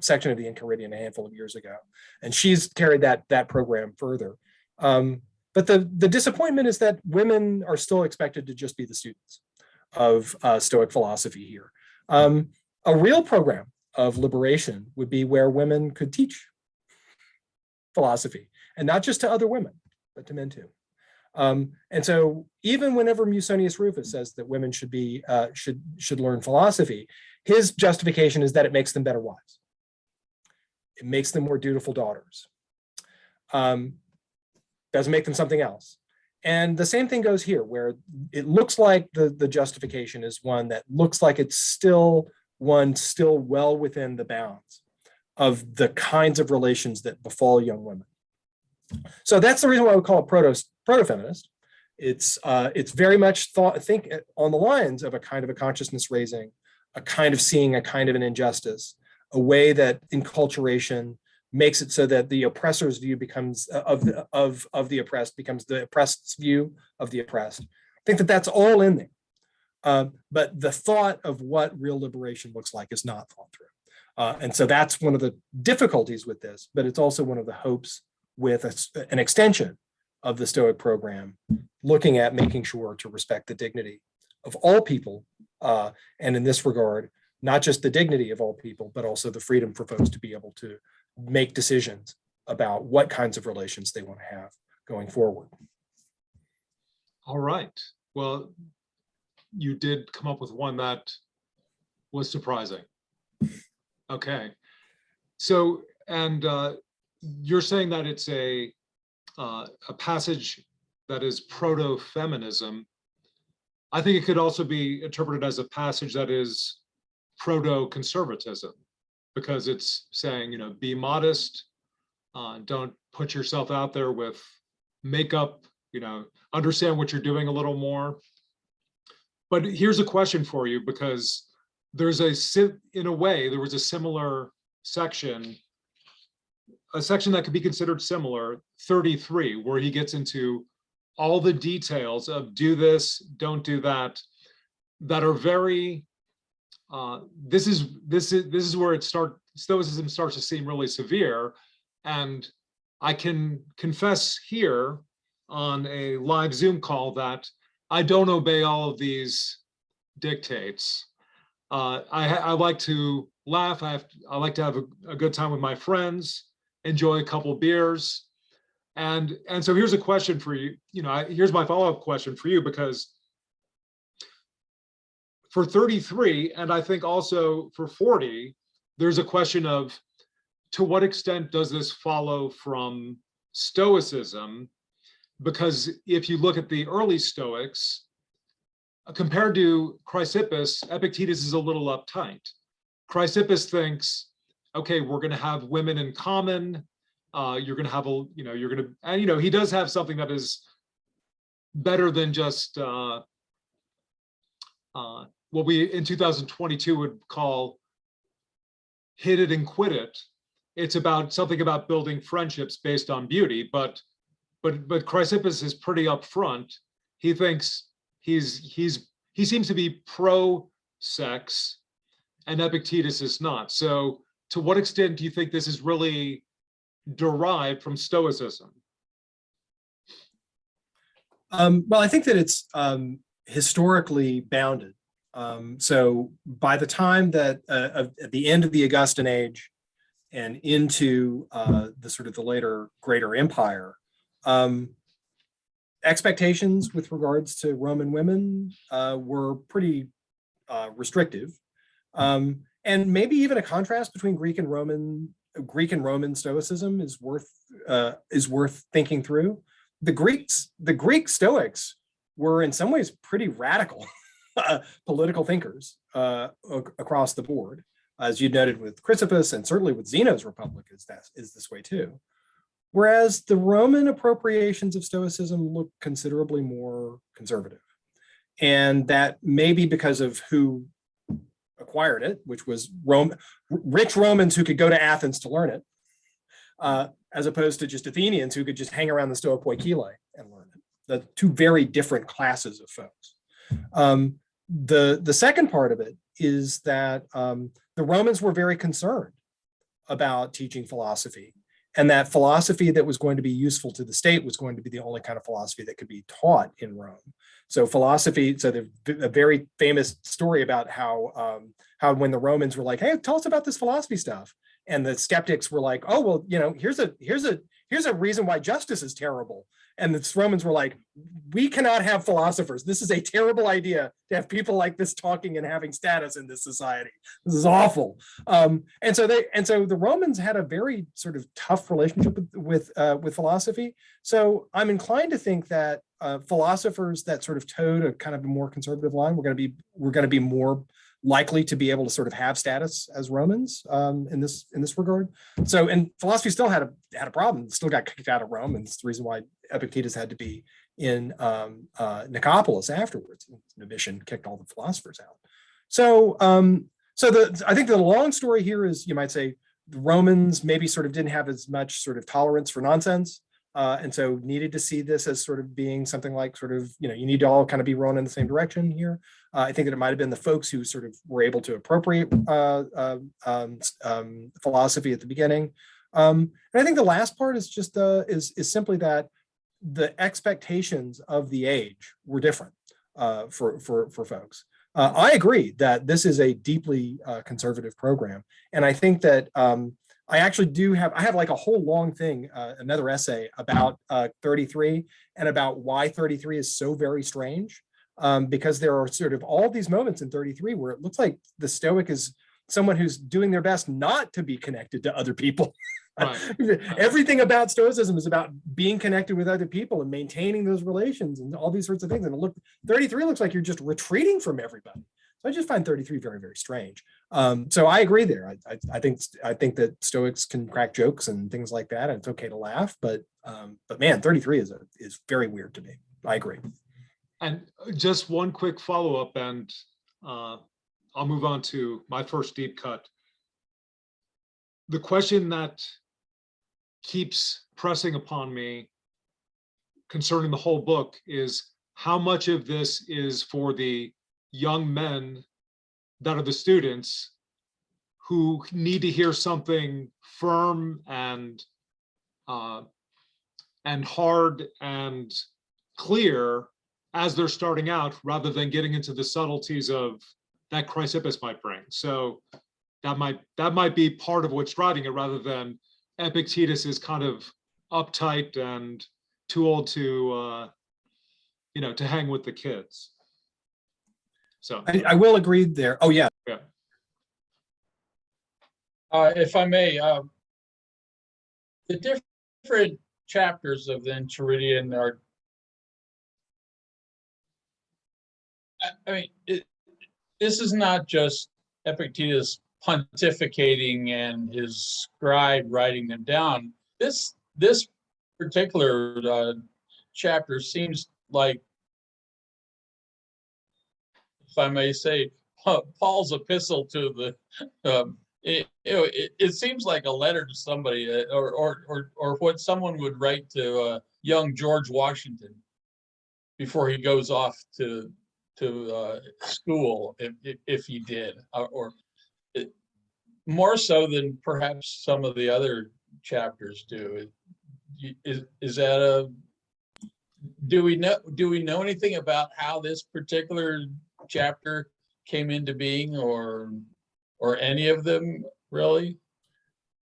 [SPEAKER 2] section of the Enchiridion a handful of years ago. And she's carried that program further. But the disappointment is that women are still expected to just be the students of Stoic philosophy here. A real program of liberation would be where women could teach philosophy, and not just to other women, but to men too. And so even whenever Musonius Rufus says that women should learn philosophy, his justification is that it makes them better wives. It makes them more dutiful daughters. Doesn't make them something else. And the same thing goes here, where it looks like the justification is one that looks like it's still well within the bounds of the kinds of relations that befall young women. So that's the reason why we call it proto-feminist. It's very much think on the lines of a kind of a consciousness raising, a kind of seeing a kind of an injustice, a way that enculturation makes it so that the oppressor's view becomes of the oppressed becomes the oppressed's view of the oppressed. I think that that's all in there. But the thought of what real liberation looks like is not thought through. And so that's one of the difficulties with this, but it's also one of the hopes with an extension of the Stoic program, looking at making sure to respect the dignity of all people, and in this regard, not just the dignity of all people, but also the freedom for folks to be able to make decisions about what kinds of relations they want to have going forward.
[SPEAKER 1] All right. Well, you did come up with one that was surprising. Okay. So, and you're saying that it's a passage that is proto-feminism. I think it could also be interpreted as a passage that is proto-conservatism, because it's saying, be modest, don't put yourself out there with makeup, understand what you're doing a little more. But here's a question for you, because there's in a way, there was a similar section, a section that could be considered similar, 33, where he gets into all the details of do this, don't do that, that are very, this is where Stoicism starts to seem really severe. And I can confess here on a live Zoom call that I don't obey all of these dictates. I like to laugh. I like to have a good time with my friends, enjoy a couple beers. And so here's a question for you. Here's my follow-up question for you, because for 33, and I think also for 40, there's a question of, to what extent does this follow from Stoicism? Because if you look at the early Stoics, compared to Chrysippus, Epictetus is a little uptight. Chrysippus thinks, okay, we're going to have women in common. You're going to have and he does have something that is better than just what we in 2022 would call hit it and quit it. It's about something about building friendships based on beauty, but Chrysippus is pretty upfront. He thinks he seems to be pro-sex, and Epictetus is not. So to what extent do you think this is really derived from Stoicism?
[SPEAKER 2] Well, I think that it's historically bounded. So by the time that at the end of the Augustan age and into the sort of the later greater empire, expectations with regards to Roman women were pretty restrictive, and maybe even a contrast between Greek and Roman Stoicism is worth thinking through. The Greek Stoics were in some ways pretty radical political thinkers across the board, as you noted with Chrysippus, and certainly with Zeno's Republic is this way too. Whereas the Roman appropriations of Stoicism look considerably more conservative. And that may be because of who acquired it, which was rich Romans who could go to Athens to learn it, as opposed to just Athenians who could just hang around the Stoa Poikile and learn it. The two very different classes of folks. The second part of it is that the Romans were very concerned about teaching philosophy, and that philosophy that was going to be useful to the state was going to be the only kind of philosophy that could be taught in Rome. So philosophy, so there's a very famous story about how when the Romans were like, hey, tell us about this philosophy stuff. And the skeptics were like, oh, well, here's a reason why justice is terrible. And the Romans were like, we cannot have philosophers. This is a terrible idea to have people like this talking and having status in this society. This is awful. And so the Romans had a very sort of tough relationship with philosophy. So I'm inclined to think that philosophers that sort of towed a kind of a more conservative line, we're going to be more likely to be able to sort of have status as Romans in this regard. So, and philosophy still had a problem. It still got kicked out of Rome, and it's the reason why Epictetus had to be in Nicopolis afterwards. Domitian kicked all the philosophers out. So, I think the long story here is, you might say, the Romans maybe sort of didn't have as much sort of tolerance for nonsense. And so needed to see this as sort of being something like sort of, you need to all kind of be rowing in the same direction here. I think that it might have been the folks who sort of were able to appropriate philosophy at the beginning. And I think the last part is just is simply that the expectations of the age were different for folks. I agree that this is a deeply conservative program, and I think that I actually I have like a whole long thing, another essay about 33 and about why 33 is so very strange, because there are sort of all these moments in 33 where it looks like the Stoic is someone who's doing their best not to be connected to other people.
[SPEAKER 1] Right.
[SPEAKER 2] Everything about Stoicism is about being connected with other people and maintaining those relations and all these sorts of things. And 33 looks like you're just retreating from everybody. So I just find 33 very, very strange. So I agree there. I think that Stoics can crack jokes and things like that, and it's okay to laugh. But man, 33 is very weird to me. I agree.
[SPEAKER 1] And just one quick follow-up, and I'll move on to my first deep cut. The question that keeps pressing upon me concerning the whole book is how much of this is for the young men that are the students who need to hear something firm and hard and clear as they're starting out, rather than getting into the subtleties of that Chrysippus might bring. So that might be part of what's driving it, rather than Epictetus is kind of uptight and too old to to hang with the kids. So
[SPEAKER 2] I will agree there. Oh yeah.
[SPEAKER 1] yeah.
[SPEAKER 3] If I may, the different chapters of the Enchiridion are, I mean, this is not just Epictetus pontificating and his scribe writing them down. This particular chapter seems like, if I may say, Paul's epistle to the. It seems like a letter to somebody, or what someone would write to young George Washington before he goes off to school, if he did, or more so than perhaps some of the other chapters do. Is that a? Do we know anything about how this particular chapter came into being, or any of them really?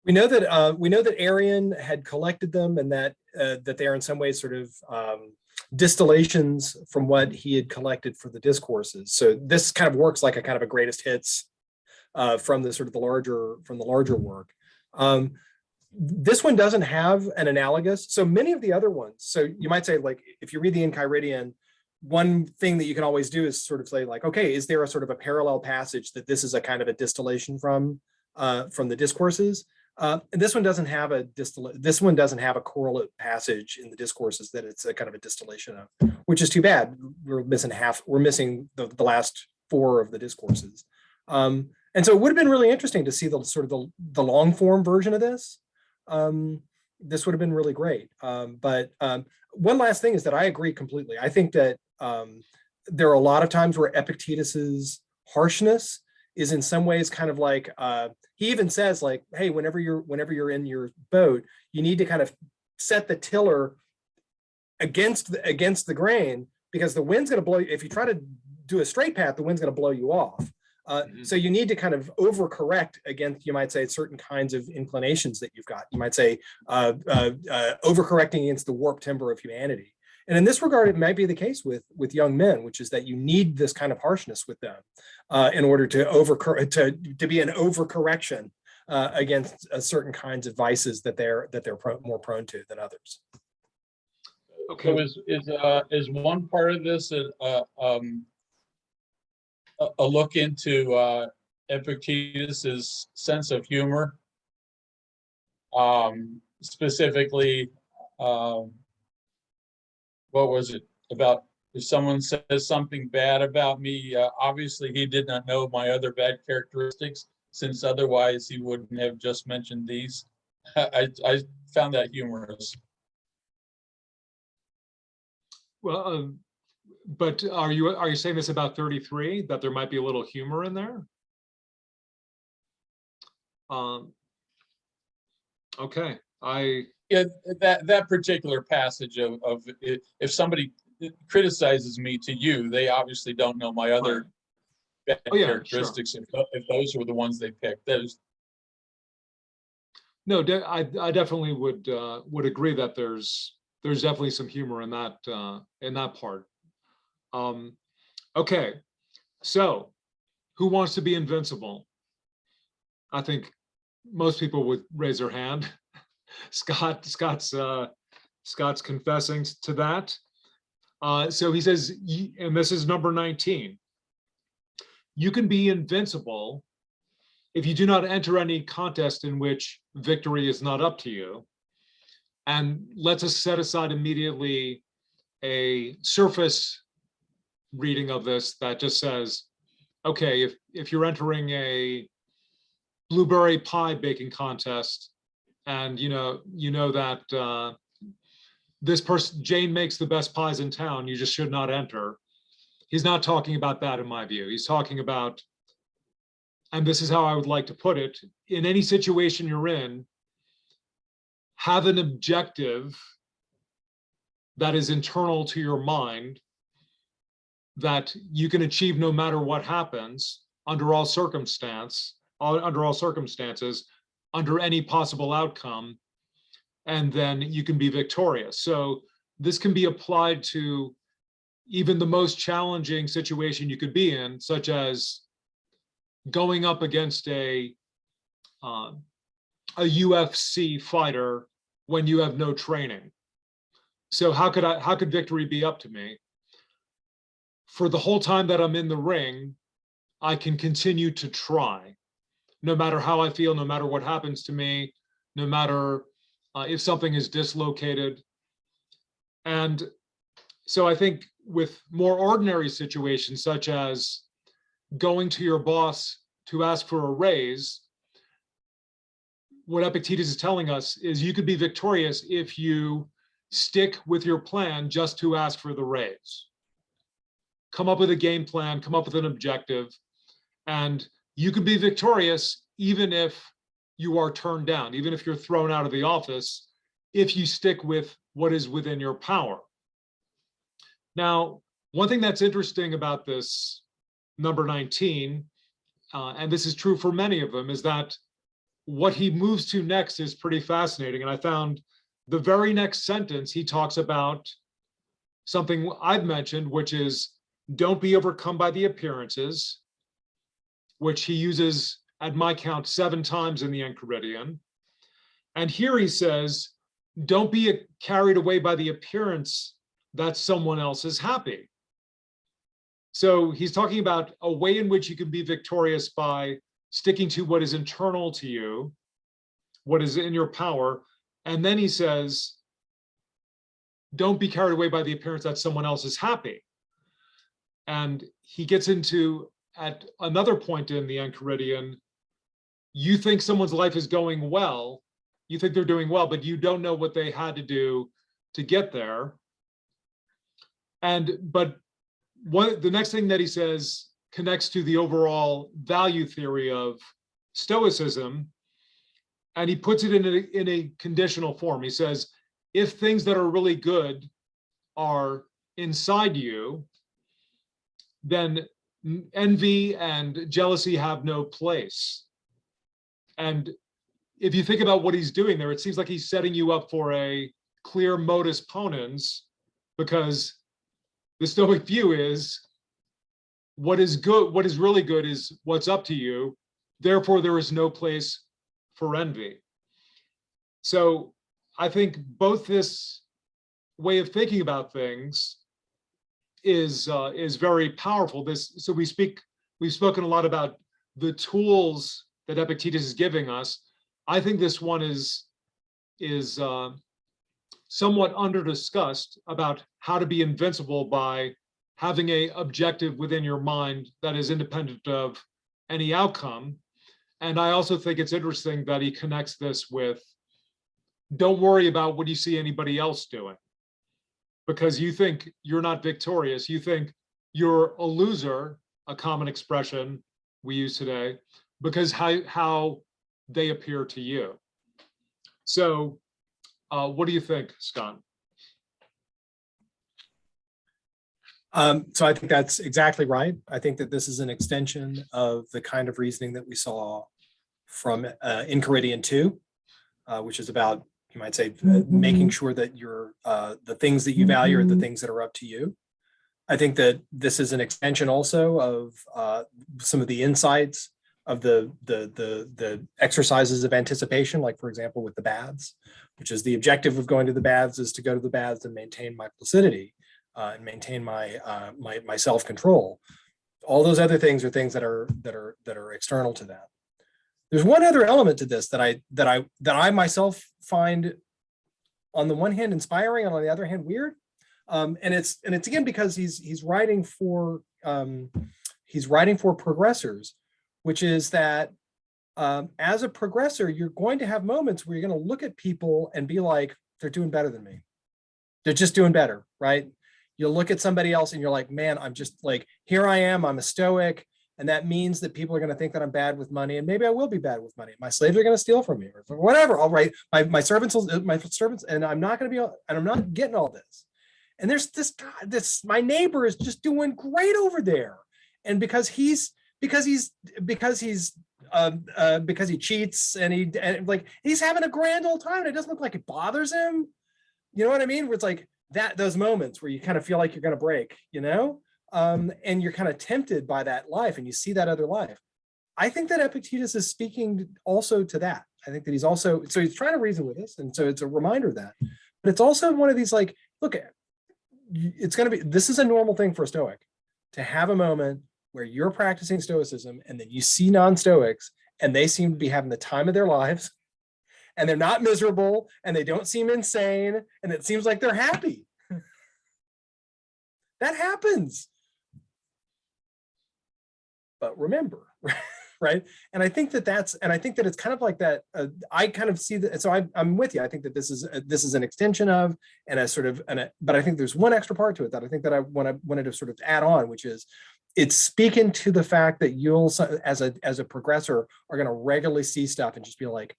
[SPEAKER 2] We know that Arian had collected them, and that they are in some ways sort of distillations from what he had collected for the discourses. So this kind of works like a kind of a greatest hits from the sort of the larger work. This one doesn't have an analogous. So many of the other ones. So you might say, like, if you read the Enchiridion, one thing that you can always do is sort of say, like, okay, is there a sort of a parallel passage that this is a kind of a distillation from the discourses? And this one doesn't have a correlate passage in the discourses that it's a kind of a distillation of, which is too bad. We're missing the last 4 of the discourses. And so it would have been really interesting to see the sort of the long form version of this. This would have been really great. But one last thing is that I agree completely. I think that there are a lot of times where Epictetus's harshness is in some ways kind of like, he even says, like, hey, whenever you're in your boat, you need to kind of set the tiller against the grain, because the wind's going to blow you. If you try to do a straight path, the wind's going to blow you off. So you need to kind of overcorrect against, you might say, certain kinds of inclinations that you've got. You might say overcorrecting against the warped timber of humanity. And in this regard, it might be the case with young men, which is that you need this kind of harshness with them in order to be an overcorrection against certain kinds of vices that they're more prone to than others.
[SPEAKER 1] Okay.
[SPEAKER 3] So is one part of this a look into Epictetus's sense of humor, specifically, what was it about? If someone says something bad about me, obviously he did not know my other bad characteristics, since otherwise he wouldn't have just mentioned these. I found that humorous.
[SPEAKER 1] Well, but are you saying this about 33, that there might be a little humor in there? Okay,
[SPEAKER 3] Yeah, that particular passage of if somebody criticizes me to you, they obviously don't know my other bad
[SPEAKER 1] Oh, yeah, sure.
[SPEAKER 3] characteristics. If those were the ones they picked, those.
[SPEAKER 1] No, I definitely would agree that there's definitely some humor in that part. Okay, so who wants to be invincible? I think most people would raise their hand. Scott's confessing to that. So he says, and this is number 19. You can be invincible if you do not enter any contest in which victory is not up to you. And let's us set aside immediately a surface reading of this that just says, okay, if you're entering a blueberry pie baking contest, and you know that this person, Jane, makes the best pies in town, you just should not enter. He's not talking about that in my view. He's talking about, and this is how I would like to put it, in any situation you're in, have an objective that is internal to your mind that you can achieve no matter what happens, under all circumstances, under any possible outcome, and then you can be victorious. So this can be applied to even the most challenging situation you could be in, such as going up against a UFC fighter when you have no training. So how could victory be up to me? For the whole time that I'm in the ring, I can continue to try, no matter how I feel, no matter what happens to me, no matter if something is dislocated. And so I think with more ordinary situations, such as going to your boss to ask for a raise, what Epictetus is telling us is you could be victorious if you stick with your plan just to ask for the raise. Come up with a game plan, come up with an objective, and you could be victorious even if you are turned down, even if you're thrown out of the office, if you stick with what is within your power. Now, one thing that's interesting about this number 19, and this is true for many of them, is that what he moves to next is pretty fascinating. And I found the very next sentence, he talks about something I've mentioned, which is don't be overcome by the appearances, which he uses at my count 7 times in the Enchiridion. And here he says, don't be carried away by the appearance that someone else is happy. So he's talking about a way in which you can be victorious by sticking to what is internal to you, what is in your power. And then he says, don't be carried away by the appearance that someone else is happy. And he gets into, at another point in the Enchiridion, you think someone's life is going well, you think they're doing well, but you don't know what they had to do to get there. But the next thing that he says connects to the overall value theory of Stoicism, and he puts it in a conditional form. He says, if things that are really good are inside you, then envy and jealousy have no place. And if you think about what he's doing there, it seems like he's setting you up for a clear modus ponens, because the Stoic view is what is good, what is really good is what's up to you. Therefore, there is no place for envy. So I think both this way of thinking about things is very powerful. We've spoken a lot about the tools that Epictetus is giving us. I think this one is somewhat under-discussed about how to be invincible by having an objective within your mind that is independent of any outcome. And I also think it's interesting that he connects this with, don't worry about what you see anybody else doing, because you think you're not victorious. You think you're a loser, a common expression we use today, because how they appear to you. So What do you think, Scott?
[SPEAKER 2] So I think that's exactly right. I think that this is an extension of the kind of reasoning that we saw from Enchiridion 2, which is about, you might say, making sure that the things that you value are the things that are up to you. I think that this is an extension also of some of the insights of the exercises of anticipation, like, for example, with the baths, which is the objective of going to the baths is to go to the baths and maintain my placidity and maintain my self-control. All those other things are things that are external to that. There's one other element to this that I myself find, on the one hand, inspiring, and on the other hand, weird. And it's again because he's writing for progressors, which is that as a progressor, you're going to have moments where you're going to look at people and be like, they're doing better than me. They're just doing better, right? You'll look at somebody else and you're like, man, I'm just like, here I am, I'm a Stoic. And that means that people are going to think that I'm bad with money, and maybe I will be bad with money. My slaves are going to steal from me, or whatever. All right, my servants, and I'm not going to be, and I'm not getting all this. And there's this guy, my neighbor is just doing great over there, and because he cheats and like he's having a grand old time, and it doesn't look like it bothers him. You know what I mean? Where it's like those moments where you kind of feel like you're going to break, you know. And you're kind of tempted by that life, and you see that other life. I think that Epictetus is speaking also to that. I think that he's trying to reason with us, and so it's a reminder of that. But it's also one of these, like, look, this is a normal thing for a Stoic, to have a moment where you're practicing Stoicism, and then you see non-Stoics, and they seem to be having the time of their lives, and they're not miserable, and they don't seem insane, and it seems like they're happy. That happens. But remember, right? And I think that it's kind of like that. I kind of see that. So I'm with you. I think that this is an extension of, and a sort of, but I think there's one extra part to it that I think that I wanted to sort of add on, which is it's speaking to the fact that you'll, as a progressor, are going to regularly see stuff and just be like,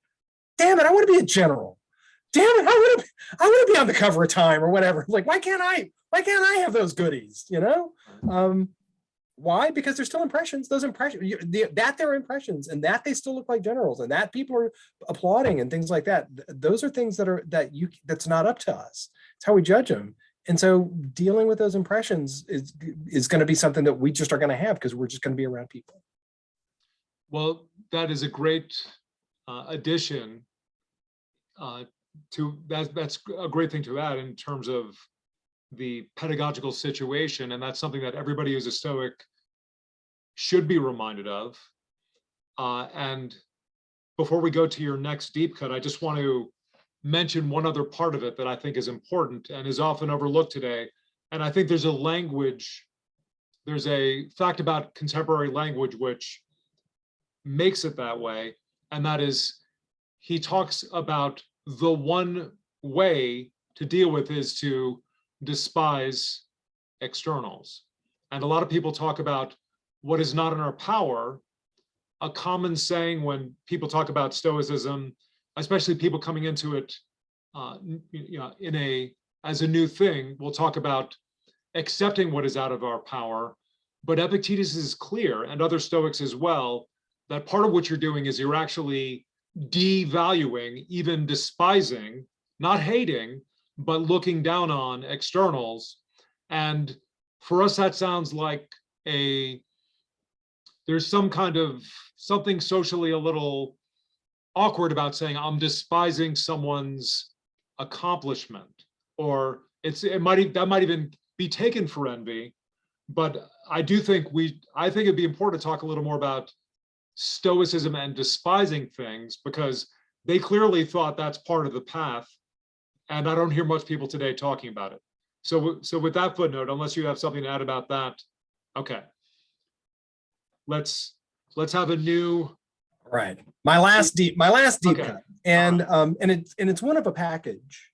[SPEAKER 2] damn it, I want to be a general. Damn it, I want to be on the cover of Time or whatever. Like, why can't I have those goodies? You know. Why? Because they're still impressions. Those impressions, that they're impressions, and that they still look like generals, and that people are applauding and things like that. Those are things that's not up to us. It's how we judge them. And so dealing with those impressions is going to be something that we just are going to have because we're just going to be around people.
[SPEAKER 1] Well, that is a great addition to that. That's a great thing to add in terms of the pedagogical situation, and that's something that everybody who's a Stoic should be reminded of. And before we go to your next deep cut, I just want to mention one other part of it that I think is important and is often overlooked today. And I think there's a fact about contemporary language which makes it that way, and that is he talks about the one way to deal with is to despise externals. And a lot of people talk about what is not in our power. A common saying when people talk about Stoicism, especially people coming into it as a new thing, we'll talk about accepting what is out of our power. But Epictetus is clear, and other Stoics as well, that part of what you're doing is you're actually devaluing, even despising, not hating, but looking down on externals. And for us, that sounds like there's some kind of something socially a little awkward about saying I'm despising someone's accomplishment, or that might even be taken for envy. But I think it'd be important to talk a little more about Stoicism and despising things, because they clearly thought that's part of the path. And I don't hear much people today talking about it. So with that footnote, unless you have something to add about that, okay. Let's have a new.
[SPEAKER 2] Right. My last deep
[SPEAKER 1] Okay.
[SPEAKER 2] cut, and it's one of a package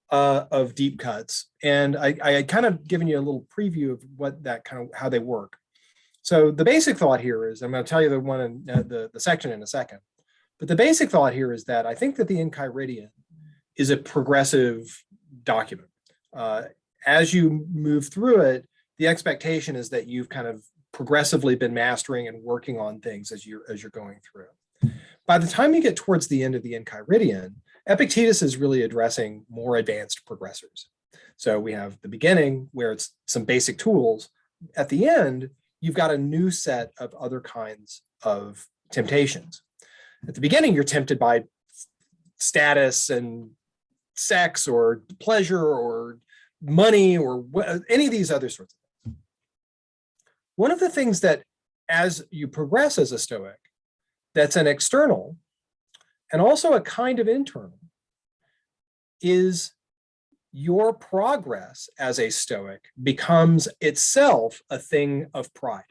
[SPEAKER 2] of deep cuts, and I kind of given you a little preview of what that kind of how they work. So the basic thought here is, I'm going to tell you the one in the section in a second, but the basic thought here is that I think that the Enchiridion is a progressive document. As you move through it, the expectation is that you've kind of progressively been mastering and working on things as you're going through. By the time you get towards the end of the Enchiridion, Epictetus is really addressing more advanced progressors. So we have the beginning where it's some basic tools. At the end, you've got a new set of other kinds of temptations. At the beginning, you're tempted by status and sex or pleasure or money or any of these other sorts of things. One of the things that as you progress as a Stoic, that's an external and also a kind of internal, is your progress as a Stoic becomes itself a thing of pride.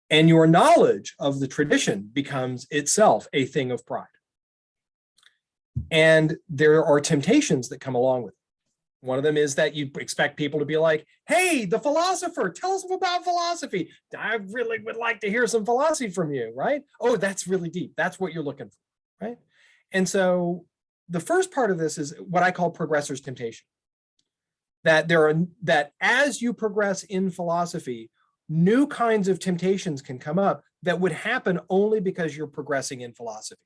[SPEAKER 2] And your knowledge of the tradition becomes itself a thing of pride. And there are temptations that come along with it. One of them is that you expect people to be like, hey, the philosopher, tell us about philosophy. I really would like to hear some philosophy from you, right? Oh, that's really deep. That's what you're looking for, right? And so the first part of this is what I call progressor's temptation. That as you progress in philosophy, new kinds of temptations can come up that would happen only because you're progressing in philosophy.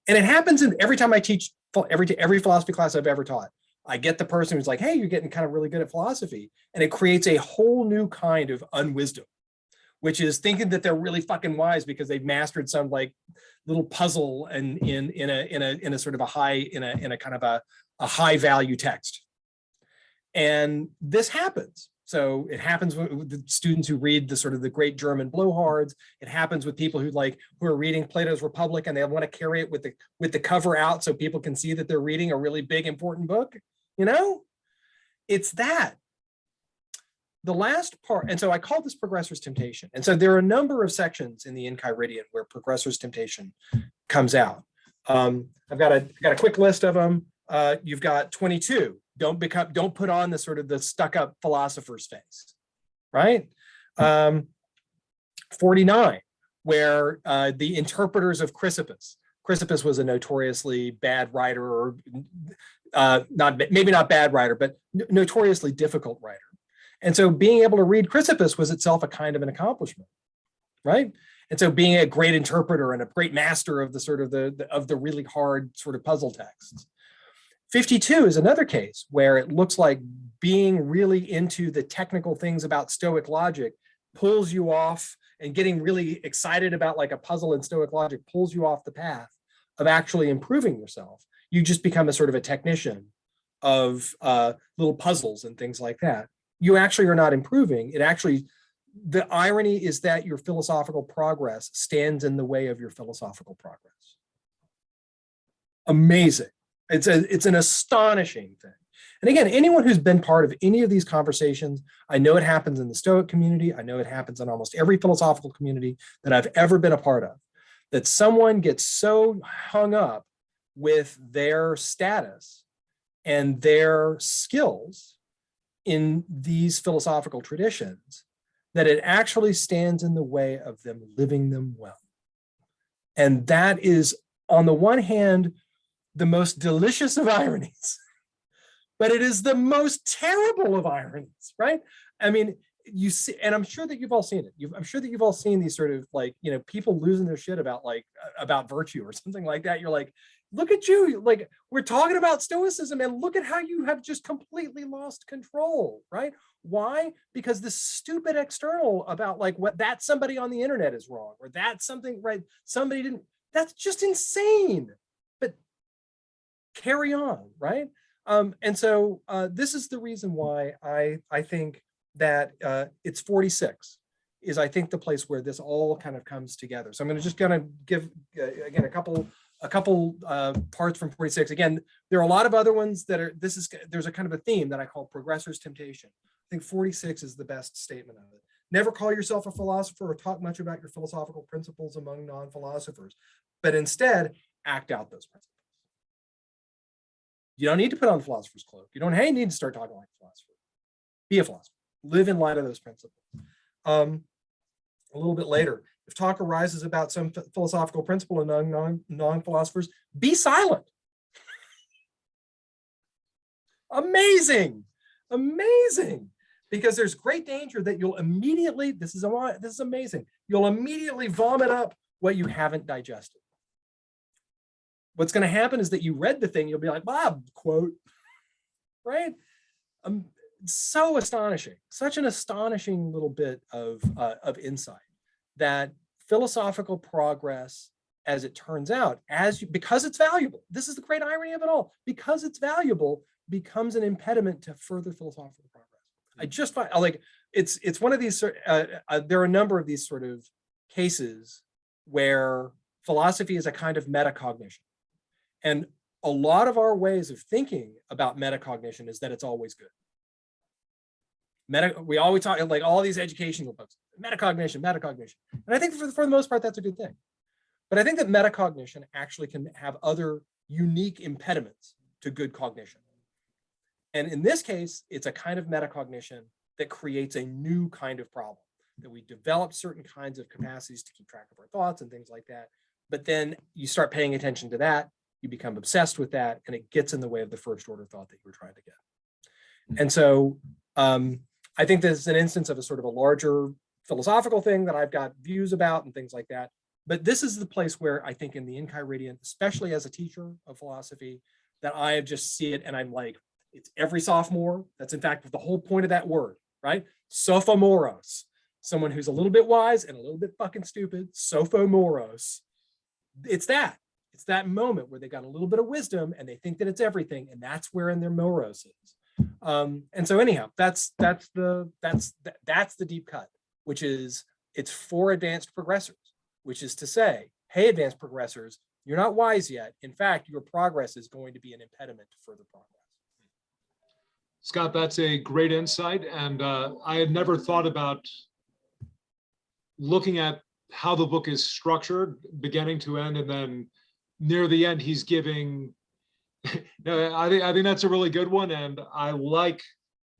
[SPEAKER 2] And it happens in every time I teach, every philosophy class I've ever taught. I get the person who's like, hey, you're getting kind of really good at philosophy. And it creates a whole new kind of unwisdom, which is thinking that they're really fucking wise because they've mastered some like little puzzle and in a sort of a high, in a kind of a high value text. And this happens. So it happens with the students who read the sort of the great German blowhards. It happens with people who are reading Plato's Republic and they want to carry it with the cover out so people can see that they're reading a really big, important book. You know, it's that. The last part, and so I call this progressor's temptation. And so there are a number of sections in the Enchiridion where progressor's temptation comes out. I've got a quick list of them. You've got 22. Don't put on the sort of the stuck-up philosopher's face, right? 49, where the interpreters of Chrysippus. Chrysippus was a notoriously bad writer, or maybe not bad writer, but notoriously difficult writer. And so being able to read Chrysippus was itself a kind of an accomplishment, right? And so being a great interpreter and a great master of the sort of the really hard sort of puzzle texts. 52 is another case where it looks like being really into the technical things about Stoic logic pulls you off, and getting really excited about like a puzzle in Stoic logic pulls you off the path of actually improving yourself. You just become a sort of a technician of little puzzles and things like that. You actually are not improving. The irony is that your philosophical progress stands in the way of your philosophical progress. Amazing. It's an astonishing thing. And again, anyone who's been part of any of these conversations, I know it happens in the Stoic community. I know it happens in almost every philosophical community that I've ever been a part of, that someone gets so hung up with their status and their skills in these philosophical traditions that it actually stands in the way of them living them well. And that is, on the one hand, the most delicious of ironies, but it is the most terrible of ironies, right? I mean, you see, and I'm sure that you've all seen it. I'm sure that you've all seen these sort of like, you know, people losing their shit about virtue or something like that. You're like, look at you, like we're talking about Stoicism and look at how you have just completely lost control, right? Why? Because this stupid external about like what that somebody on the internet is wrong, or that's something, right? Somebody didn't, that's just insane. But carry on, right? And so this is the reason why I think that it's 46 is, I think, the place where this all kind of comes together. So I'm going to just kind of give again a couple parts from 46. Again, there are a lot of other ones that are, there's a kind of a theme that I call progressor's temptation. I think 46 is the best statement of it. Never call yourself a philosopher or talk much about your philosophical principles among non-philosophers, but instead act out those principles. You don't need to put on the philosopher's cloak. You don't need to start talking like a philosopher. Be a philosopher. Live in light of those principles. A little bit later, If talk arises about some philosophical principle and non-philosophers, be silent. Amazing, amazing. Because there's great danger that you'll immediately, this is amazing, you'll immediately vomit up what you haven't digested. What's going to happen is that you read the thing, you'll be like, Bob, quote, right? So astonishing, such an astonishing little bit of insight that philosophical progress, as it turns out, because it's valuable, this is the great irony of it all, because it's valuable, becomes an impediment to further philosophical progress. I just find like it's one of these there are a number of these sort of cases where philosophy is a kind of metacognition, and a lot of our ways of thinking about metacognition is that it's always good. We always talk like all these educational books, metacognition, and I think for the most part that's a good thing. But I think that metacognition actually can have other unique impediments to good cognition. And in this case, it's a kind of metacognition that creates a new kind of problem, that we develop certain kinds of capacities to keep track of our thoughts and things like that. But then you start paying attention to that, you become obsessed with that, and it gets in the way of the first order thought that you were trying to get. And so I think this is an instance of a sort of a larger philosophical thing that I've got views about and things like that. But this is the place where I think in the Enchiridion, especially as a teacher of philosophy, that I just see it and I'm like, it's every sophomore. That's in fact the whole point of that word, right? Sophomoros, someone who's a little bit wise and a little bit fucking stupid, sophomoros. It's that moment where they got a little bit of wisdom and they think that it's everything, and that's where in their moros is. And so anyhow, that's the deep cut, which is it's for advanced progressors, which is to say, hey, advanced progressors, you're not wise yet. In fact, your progress is going to be an impediment to further progress.
[SPEAKER 1] Scott, that's a great insight. And I had never thought about looking at how the book is structured, beginning to end, and then near the end, he's giving, I think that's a really good one. And I like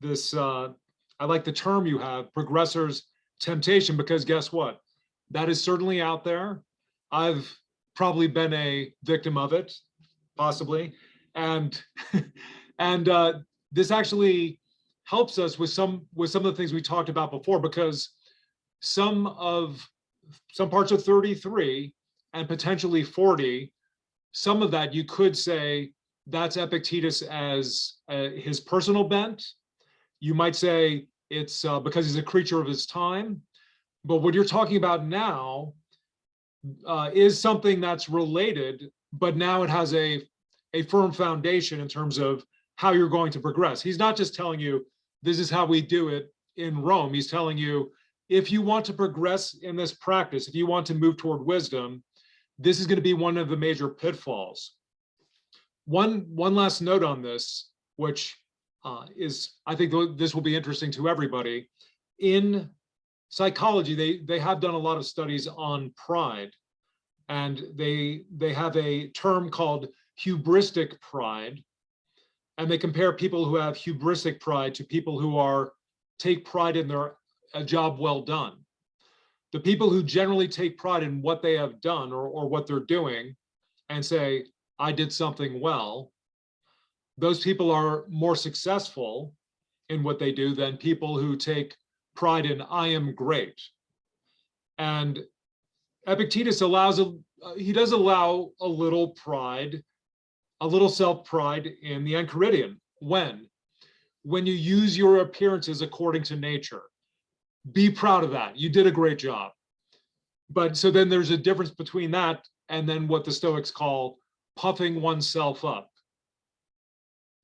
[SPEAKER 1] this, I like the term you have, progressor's temptation, because guess what? That is certainly out there. I've probably been a victim of it, possibly. And, this actually helps us with some of the things we talked about before, because some parts of 33 and potentially 40, some of that you could say that's Epictetus as his personal bent. You might say it's because he's a creature of his time. But what you're talking about now is something that's related, but now it has a firm foundation in terms of how you're going to progress. He's not just telling you, this is how we do it in Rome. He's telling you, if you want to progress in this practice, if you want to move toward wisdom, this is going to be one of the major pitfalls. One last note on this, which is, I think this will be interesting to everybody. In psychology, they have done a lot of studies on pride, and they have a term called hubristic pride. And they compare people who have hubristic pride to people who take pride in a job well done. The people who generally take pride in what they have done or what they're doing and say, I did something well, those people are more successful in what they do than people who take pride in I am great. And Epictetus he does allow a little pride, a little self-pride in the Enchiridion. When you use your appearances according to nature, be proud of that. You did a great job. But so then there's a difference between that and then what the Stoics call puffing oneself up.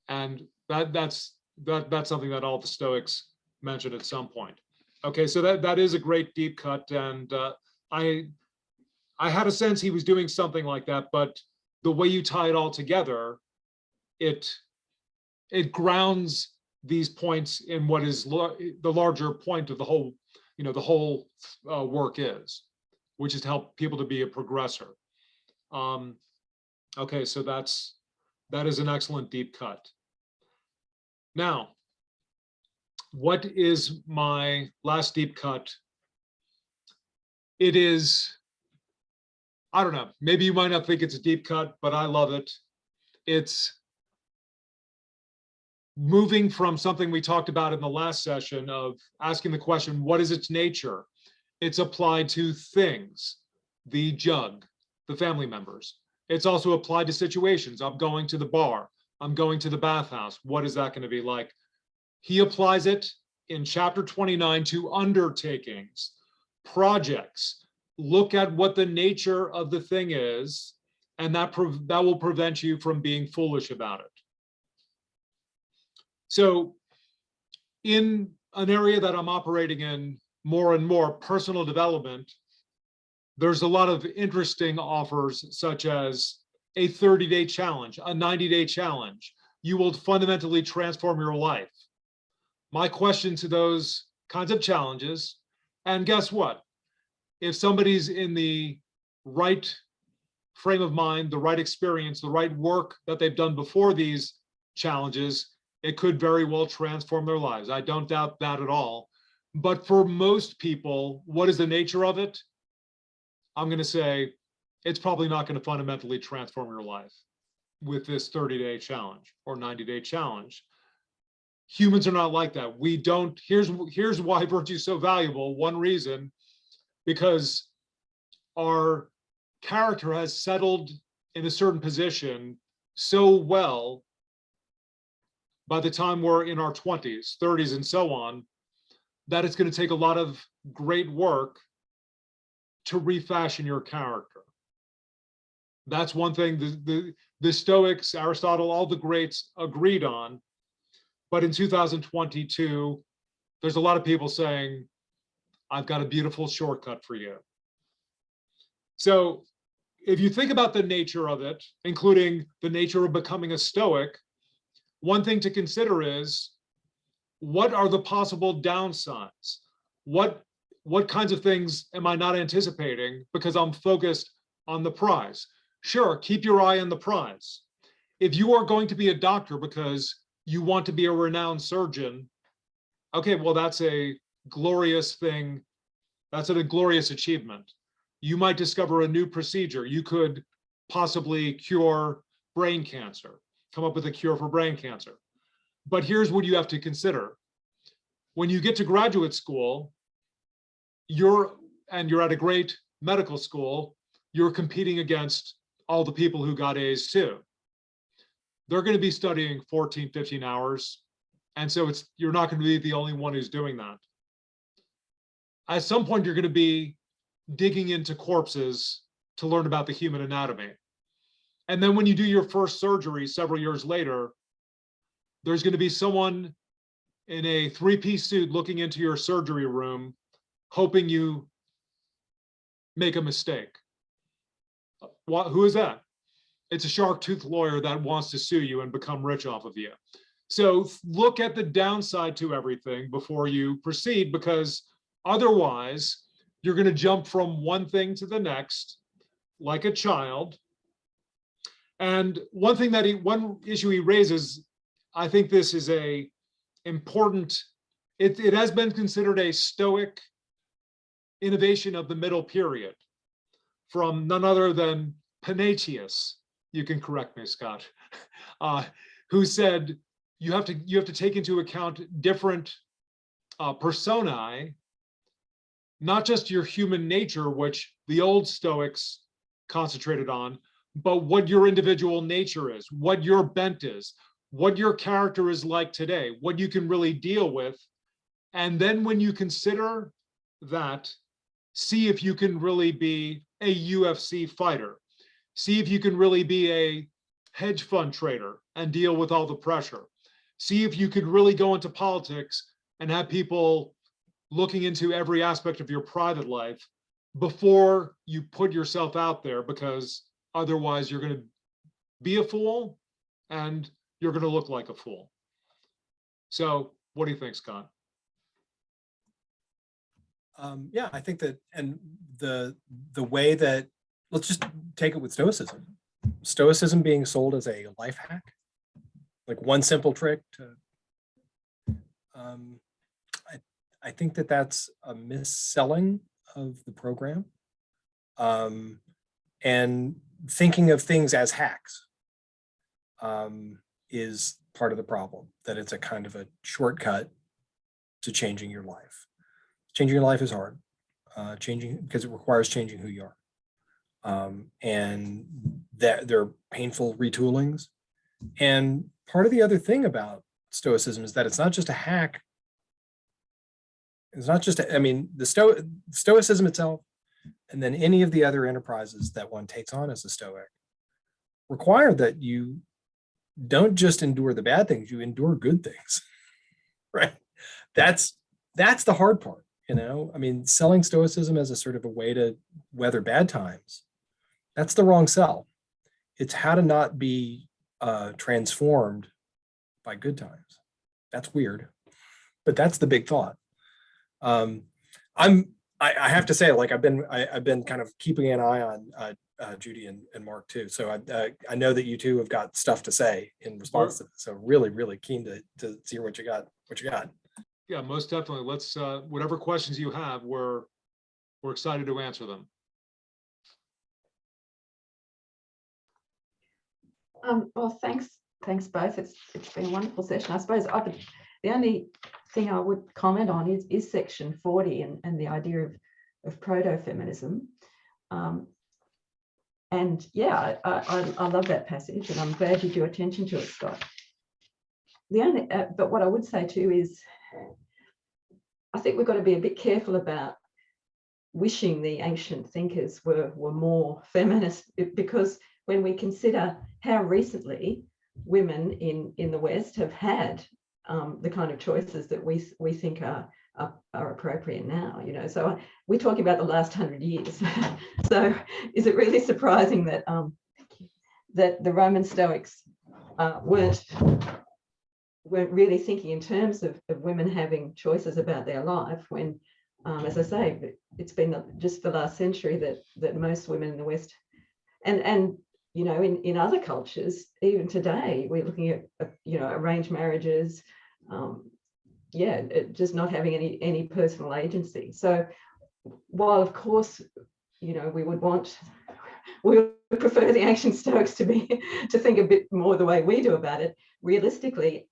[SPEAKER 1] And that's something that all the Stoics mentioned at some point. Okay, so that is a great deep cut. And I had a sense he was doing something like that, but the way you tie it all together, it grounds these points in what is the larger point of the whole, the whole work is, which is to help people to be a progressor. Okay, so that is an excellent deep cut. Now, what is my last deep cut? It is, I don't know, maybe you might not think it's a deep cut, but I love it. It's moving from something we talked about in the last session of asking the question, what is its nature? It's applied to things, the jug, the family members. It's also applied to situations. I'm going to the bar. I'm going to the bathhouse. What is that going to be like? He applies it in chapter 29 to undertakings, projects. Look at what the nature of the thing is, and that will prevent you from being foolish about it. So in an area that I'm operating in more and more, personal development, there's a lot of interesting offers, such as a 30-day challenge, a 90-day challenge. You will fundamentally transform your life. My question to those kinds of challenges, and guess what? If somebody's in the right frame of mind, the right experience, the right work that they've done before these challenges, it could very well transform their lives. I don't doubt that at all. But for most people, what is the nature of it? I'm going to say it's probably not going to fundamentally transform your life with this 30-day challenge or 90-day challenge. Humans are not like that. We don't, here's why virtue is so valuable. One reason, because our character has settled in a certain position so well by the time we're in our 20s, 30s, and so on, that it's going to take a lot of great work to refashion your character. That's one thing the Stoics, Aristotle, all the greats agreed on. But in 2022, there's a lot of people saying, I've got a beautiful shortcut for you. So if you think about the nature of it, including the nature of becoming a Stoic, one thing to consider is, what are the possible downsides? What kinds of things am I not anticipating because I'm focused on the prize? Sure, keep your eye on the prize. If you are going to be a doctor because you want to be a renowned surgeon, okay, well, that's a glorious thing. That's a glorious achievement. You might discover a new procedure. You could possibly cure brain cancer, come up with a cure for brain cancer. But here's what you have to consider. When you get to graduate school, you're at a great medical school, you're competing against all the people who got A's too. They're going to be studying 14, 15 hours. And so you're not going to be the only one who's doing that. At some point, you're going to be digging into corpses to learn about the human anatomy. And then when you do your first surgery several years later, there's going to be someone in a three-piece suit looking into your surgery room, hoping you make a mistake. Who is that? It's a shark-toothed lawyer that wants to sue you and become rich off of you. So look at the downside to everything before you proceed, because otherwise you're going to jump from one thing to the next like a child. And one issue he raises, I think this is a important, it has been considered a Stoic innovation of the middle period from none other than Epictetus. You can correct me, Scott, who said you have to take into account different personae, not just your human nature, which the old Stoics concentrated on, but what your individual nature is, what your bent is, what your character is like today, what you can really deal with. And then when you consider that, see if you can really be a UFC fighter. See if you can really be a hedge fund trader and deal with all the pressure. See if you could really go into politics and have people looking into every aspect of your private life before you put yourself out there, because otherwise you're going to be a fool and you're going to look like a fool. So what do you think, Scott?
[SPEAKER 2] Yeah, I think that, and the way that, let's just take it with Stoicism. Stoicism being sold as a life hack, like one simple trick to, I think that that's a misselling of the program. And thinking of things as hacks is part of the problem, that it's a kind of a shortcut to changing your life. Changing your life is hard, because it requires changing who you are. And that there are painful retoolings. And part of the other thing about Stoicism is that it's not just a hack. It's not just, I mean, the Stoicism itself, and then any of the other enterprises that one takes on as a Stoic, require that you don't just endure the bad things, you endure good things, right? That's the hard part, you know? I mean, selling Stoicism as a sort of a way to weather bad times, that's the wrong sell. It's how to not be transformed by good times. That's weird, but that's the big thought. I have to say, like, I've been kind of keeping an eye on Judy and Mark too. So I know that you two have got stuff to say in response to this. So really keen to see what you got.
[SPEAKER 1] Yeah, most definitely. Let's whatever questions you have, we're excited to answer them.
[SPEAKER 4] Well, thanks both. It's been a wonderful session. I suppose the only thing I would comment on is section 40 and the idea of proto-feminism. And yeah, I love that passage, and I'm glad you drew attention to it, Scott. But what I would say too is, I think we've got to be a bit careful about wishing the ancient thinkers were more feminist, because when we consider how recently women in the West have had the kind of choices that we think are appropriate now, you know. So we're talking about the last 100 years. So is it really surprising that that the Roman Stoics weren't really thinking in terms of women having choices about their life, when, as I say, it's been just the last century that most women in the West, and you know, in other cultures, even today, we're looking at arranged marriages, just not having any personal agency. So while of course, you know, we would prefer the ancient Stoics to think a bit more the way we do about it, realistically,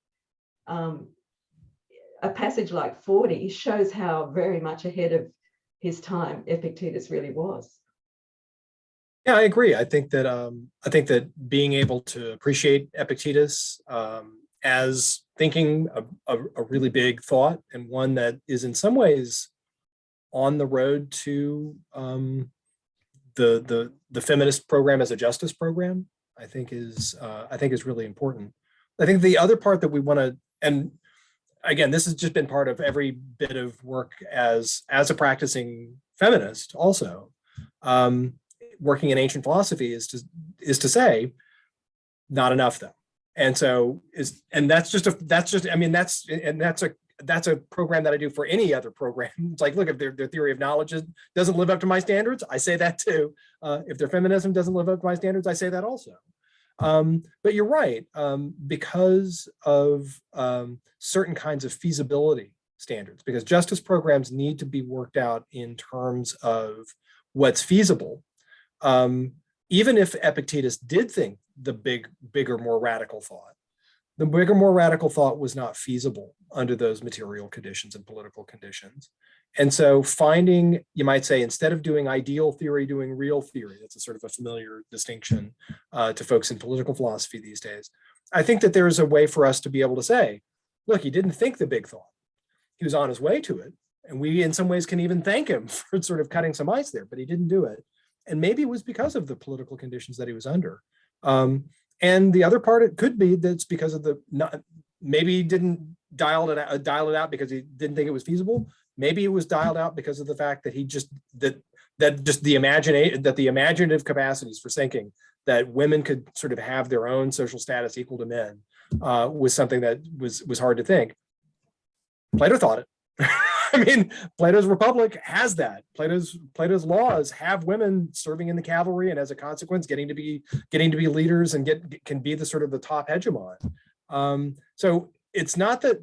[SPEAKER 4] a passage like 40 shows how very much ahead of his time Epictetus really was.
[SPEAKER 2] Yeah, I agree. I think that being able to appreciate Epictetus as thinking a really big thought, and one that is in some ways on the road to the feminist program as a justice program, I think is really important. I think the other part that we want to, and again, this has just been part of every bit of work as a practicing feminist also, working in ancient philosophy is to say, not enough though. And so that's a program that I do for any other program. It's like, look, if their theory of knowledge doesn't live up to my standards, I say that too. If their feminism doesn't live up to my standards, I say that also. But you're right, because of certain kinds of feasibility standards, because justice programs need to be worked out in terms of what's feasible. Even if Epictetus did think the bigger, more radical thought, the bigger, more radical thought was not feasible under those material conditions and political conditions. And so finding, you might say, instead of doing ideal theory, doing real theory, that's a sort of a familiar distinction to folks in political philosophy these days. I think that there is a way for us to be able to say, look, he didn't think the big thought. He was on his way to it. And we in some ways can even thank him for sort of cutting some ice there, but he didn't do it. And maybe it was because of the political conditions that he was under. And the other part, it could be that's because of maybe he didn't dial it out because he didn't think it was feasible. Maybe it was dialed out because of the fact that the imaginative capacities for thinking that women could sort of have their own social status equal to men was something that was hard to think. Plato thought it. I mean, Plato's Republic has that. Plato's laws have women serving in the cavalry, and as a consequence, getting to be leaders and can be the sort of the top hegemon. So it's not that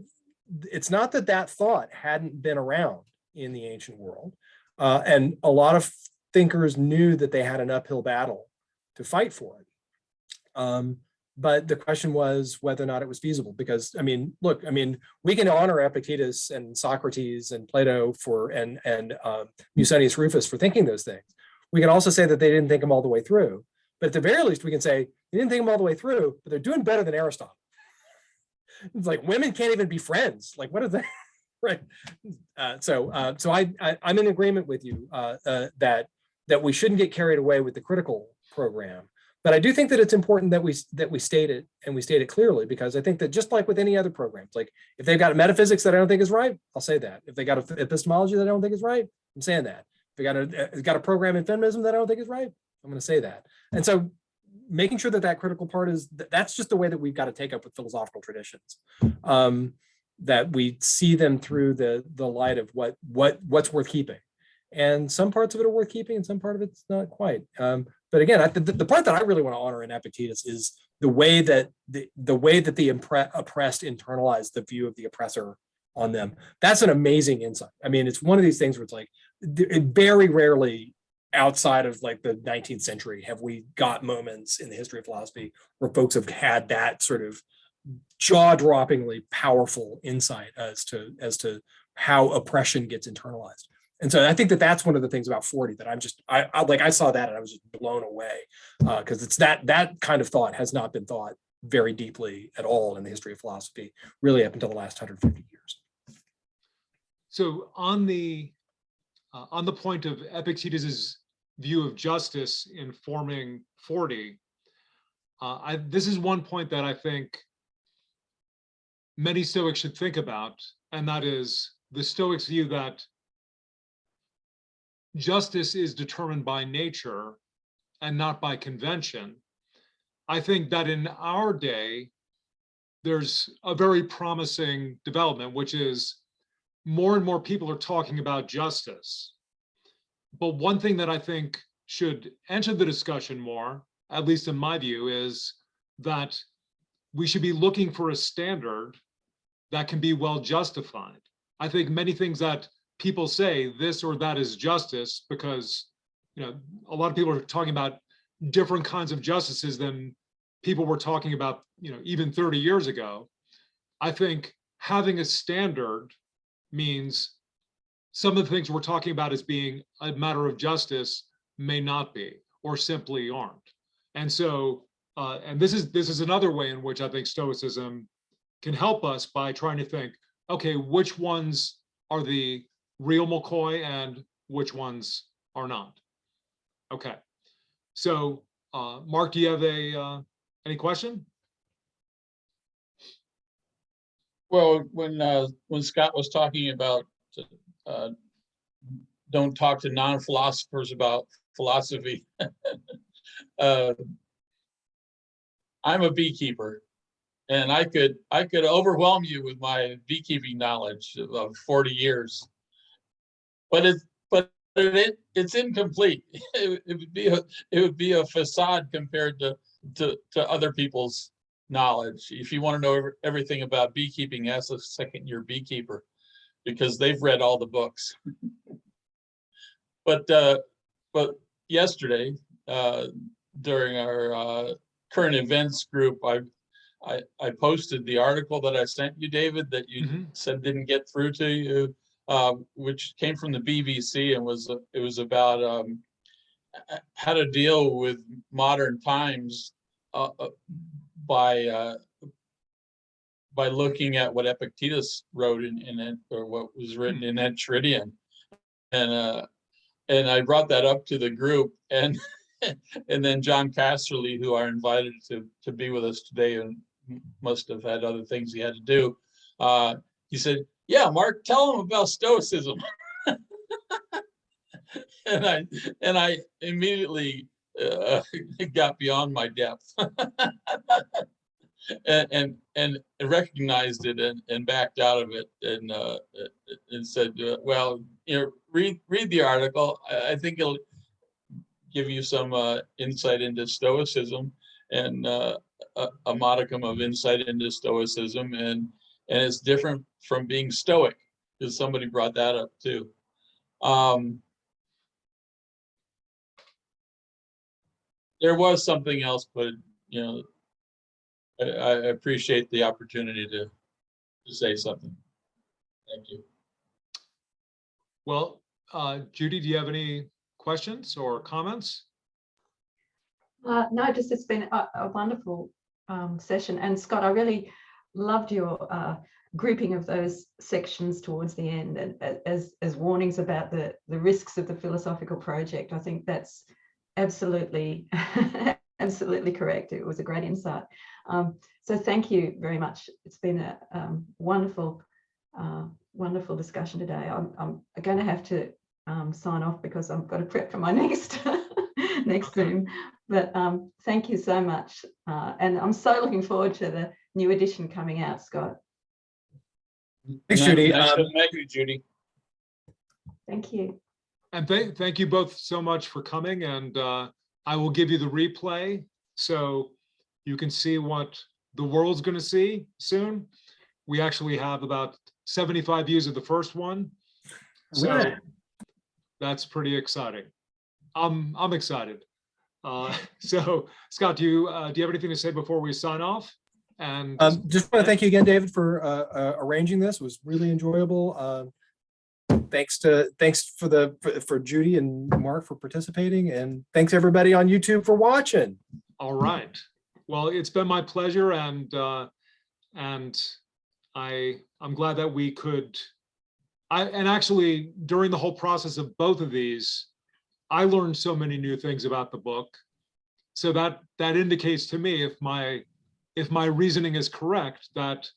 [SPEAKER 2] that thought hadn't been around in the ancient world. And a lot of thinkers knew that they had an uphill battle to fight for it. But the question was whether or not it was feasible, because I mean, look, I mean, we can honor Epictetus and Socrates and Plato and Musonius Rufus for thinking those things. We can also say that they didn't think them all the way through. But at the very least, we can say they didn't think them all the way through, but they're doing better than Aristotle. It's like women can't even be friends. Like, what is that? Right. So I'm in agreement with you that we shouldn't get carried away with the critical program. But I do think that it's important that we state it, and we state it clearly, because I think that just like with any other programs, like if they've got a metaphysics that I don't think is right, I'll say that. If they got an epistemology that I don't think is right, I'm saying that. If they got a program in feminism that I don't think is right, I'm going to say that. And so making sure that that critical part is, that's just the way that we've got to take up with philosophical traditions. That we see them through the light of what's worth keeping. And some parts of it are worth keeping and some part of it's not quite. But again, the part that I really want to honor in Epictetus is the way that the oppressed internalize the view of the oppressor on them. That's an amazing insight. I mean, it's one of these things where it's like, very rarely outside of like the 19th century have we got moments in the history of philosophy where folks have had that sort of jaw-droppingly powerful insight as to how oppression gets internalized. And so I think that that's one of the things about 40 that I saw that and I was just blown away, because it's that kind of thought has not been thought very deeply at all in the history of philosophy, really up until the last 150 years.
[SPEAKER 1] So on the point of Epictetus's view of justice in forming 40, this is one point that I think many Stoics should think about, and that is the Stoics' view that justice is determined by nature and not by convention. I think that in our day, there's a very promising development, which is more and more people are talking about justice. But one thing that I think should enter the discussion more, at least in my view, is that we should be looking for a standard that can be well justified. I think many things that people say this or that is justice, because a lot of people are talking about different kinds of justices than people were talking about even 30 years ago. I think having a standard means some of the things we're talking about as being a matter of justice may not be, or simply aren't. And so, and this is another way in which I think Stoicism can help us by trying to think, okay, which ones are the real McCoy and which ones are not? Okay, so Mark, do you have any question?
[SPEAKER 3] Well, when Scott was talking about don't talk to non-philosophers about philosophy, I'm a beekeeper, and I could overwhelm you with my beekeeping knowledge of 40 years, but it's incomplete. It would be a facade compared to other people's knowledge. If you want to know everything about beekeeping, ask a second-year beekeeper, because they've read all the books. But yesterday, during our current events group, I posted the article that I sent you, David, that you said didn't get through to you, which came from the BBC, and it was about how to deal with modern times by looking at what Epictetus wrote or what was written in Enchiridion, and I brought that up to the group, and and then John Casserly, who I invited to be with us today and must have had other things he had to do, he said, "Yeah, Mark, tell him about Stoicism." and I immediately got beyond my depth and recognized it and backed out of it, and said, well, read the article. I think it'll give you some insight into Stoicism, and a modicum of insight into Stoicism, and it's different from being Stoic, because somebody brought that up too. there was something else, but you know, I appreciate the opportunity to say something. Thank you.
[SPEAKER 1] Well, Judy, do you have any questions or comments?
[SPEAKER 4] No, just it's been a wonderful session. And Scott, I really loved your grouping of those sections towards the end and as warnings about the risks of the philosophical project. I think that's absolutely absolutely correct. It was a great insight. So thank you very much. It's been a wonderful wonderful discussion today. I'm going to have to sign off because I've got to prep for my next next Zoom. But thank you so much. And I'm so looking forward to the new edition coming out, Scott.
[SPEAKER 2] Thanks, Judy.
[SPEAKER 3] Nice to meet you, Judy.
[SPEAKER 4] Thank you.
[SPEAKER 1] And thank you both so much for coming. And I will give you the replay so you can see what the world's going to see soon. We actually have about 75 views of the first one. So
[SPEAKER 2] Right.
[SPEAKER 1] that's pretty exciting. I'm excited. So Scott, do you have anything to say before we sign off? And
[SPEAKER 2] Just want to thank you again, David, for arranging this. It was really enjoyable. Thanks for Judy and Mark for participating, and thanks everybody on YouTube for watching.
[SPEAKER 1] all right. Well, it's been my pleasure, and I'm glad that we could. And actually, during the whole process of both of these, I learned so many new things about the book. So that indicates to me, if my reasoning is correct, that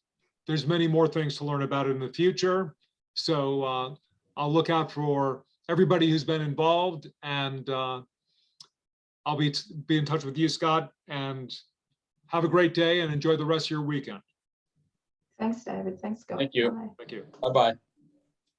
[SPEAKER 1] there's many more things to learn about it in the future. So I'll look out for everybody who's been involved, and I'll be in touch with you, Scott, and have a great day and enjoy the rest of your weekend.
[SPEAKER 4] Thanks, David. Thanks, Scott.
[SPEAKER 3] Thank you.
[SPEAKER 4] Bye.
[SPEAKER 1] Thank you.
[SPEAKER 3] Bye-bye.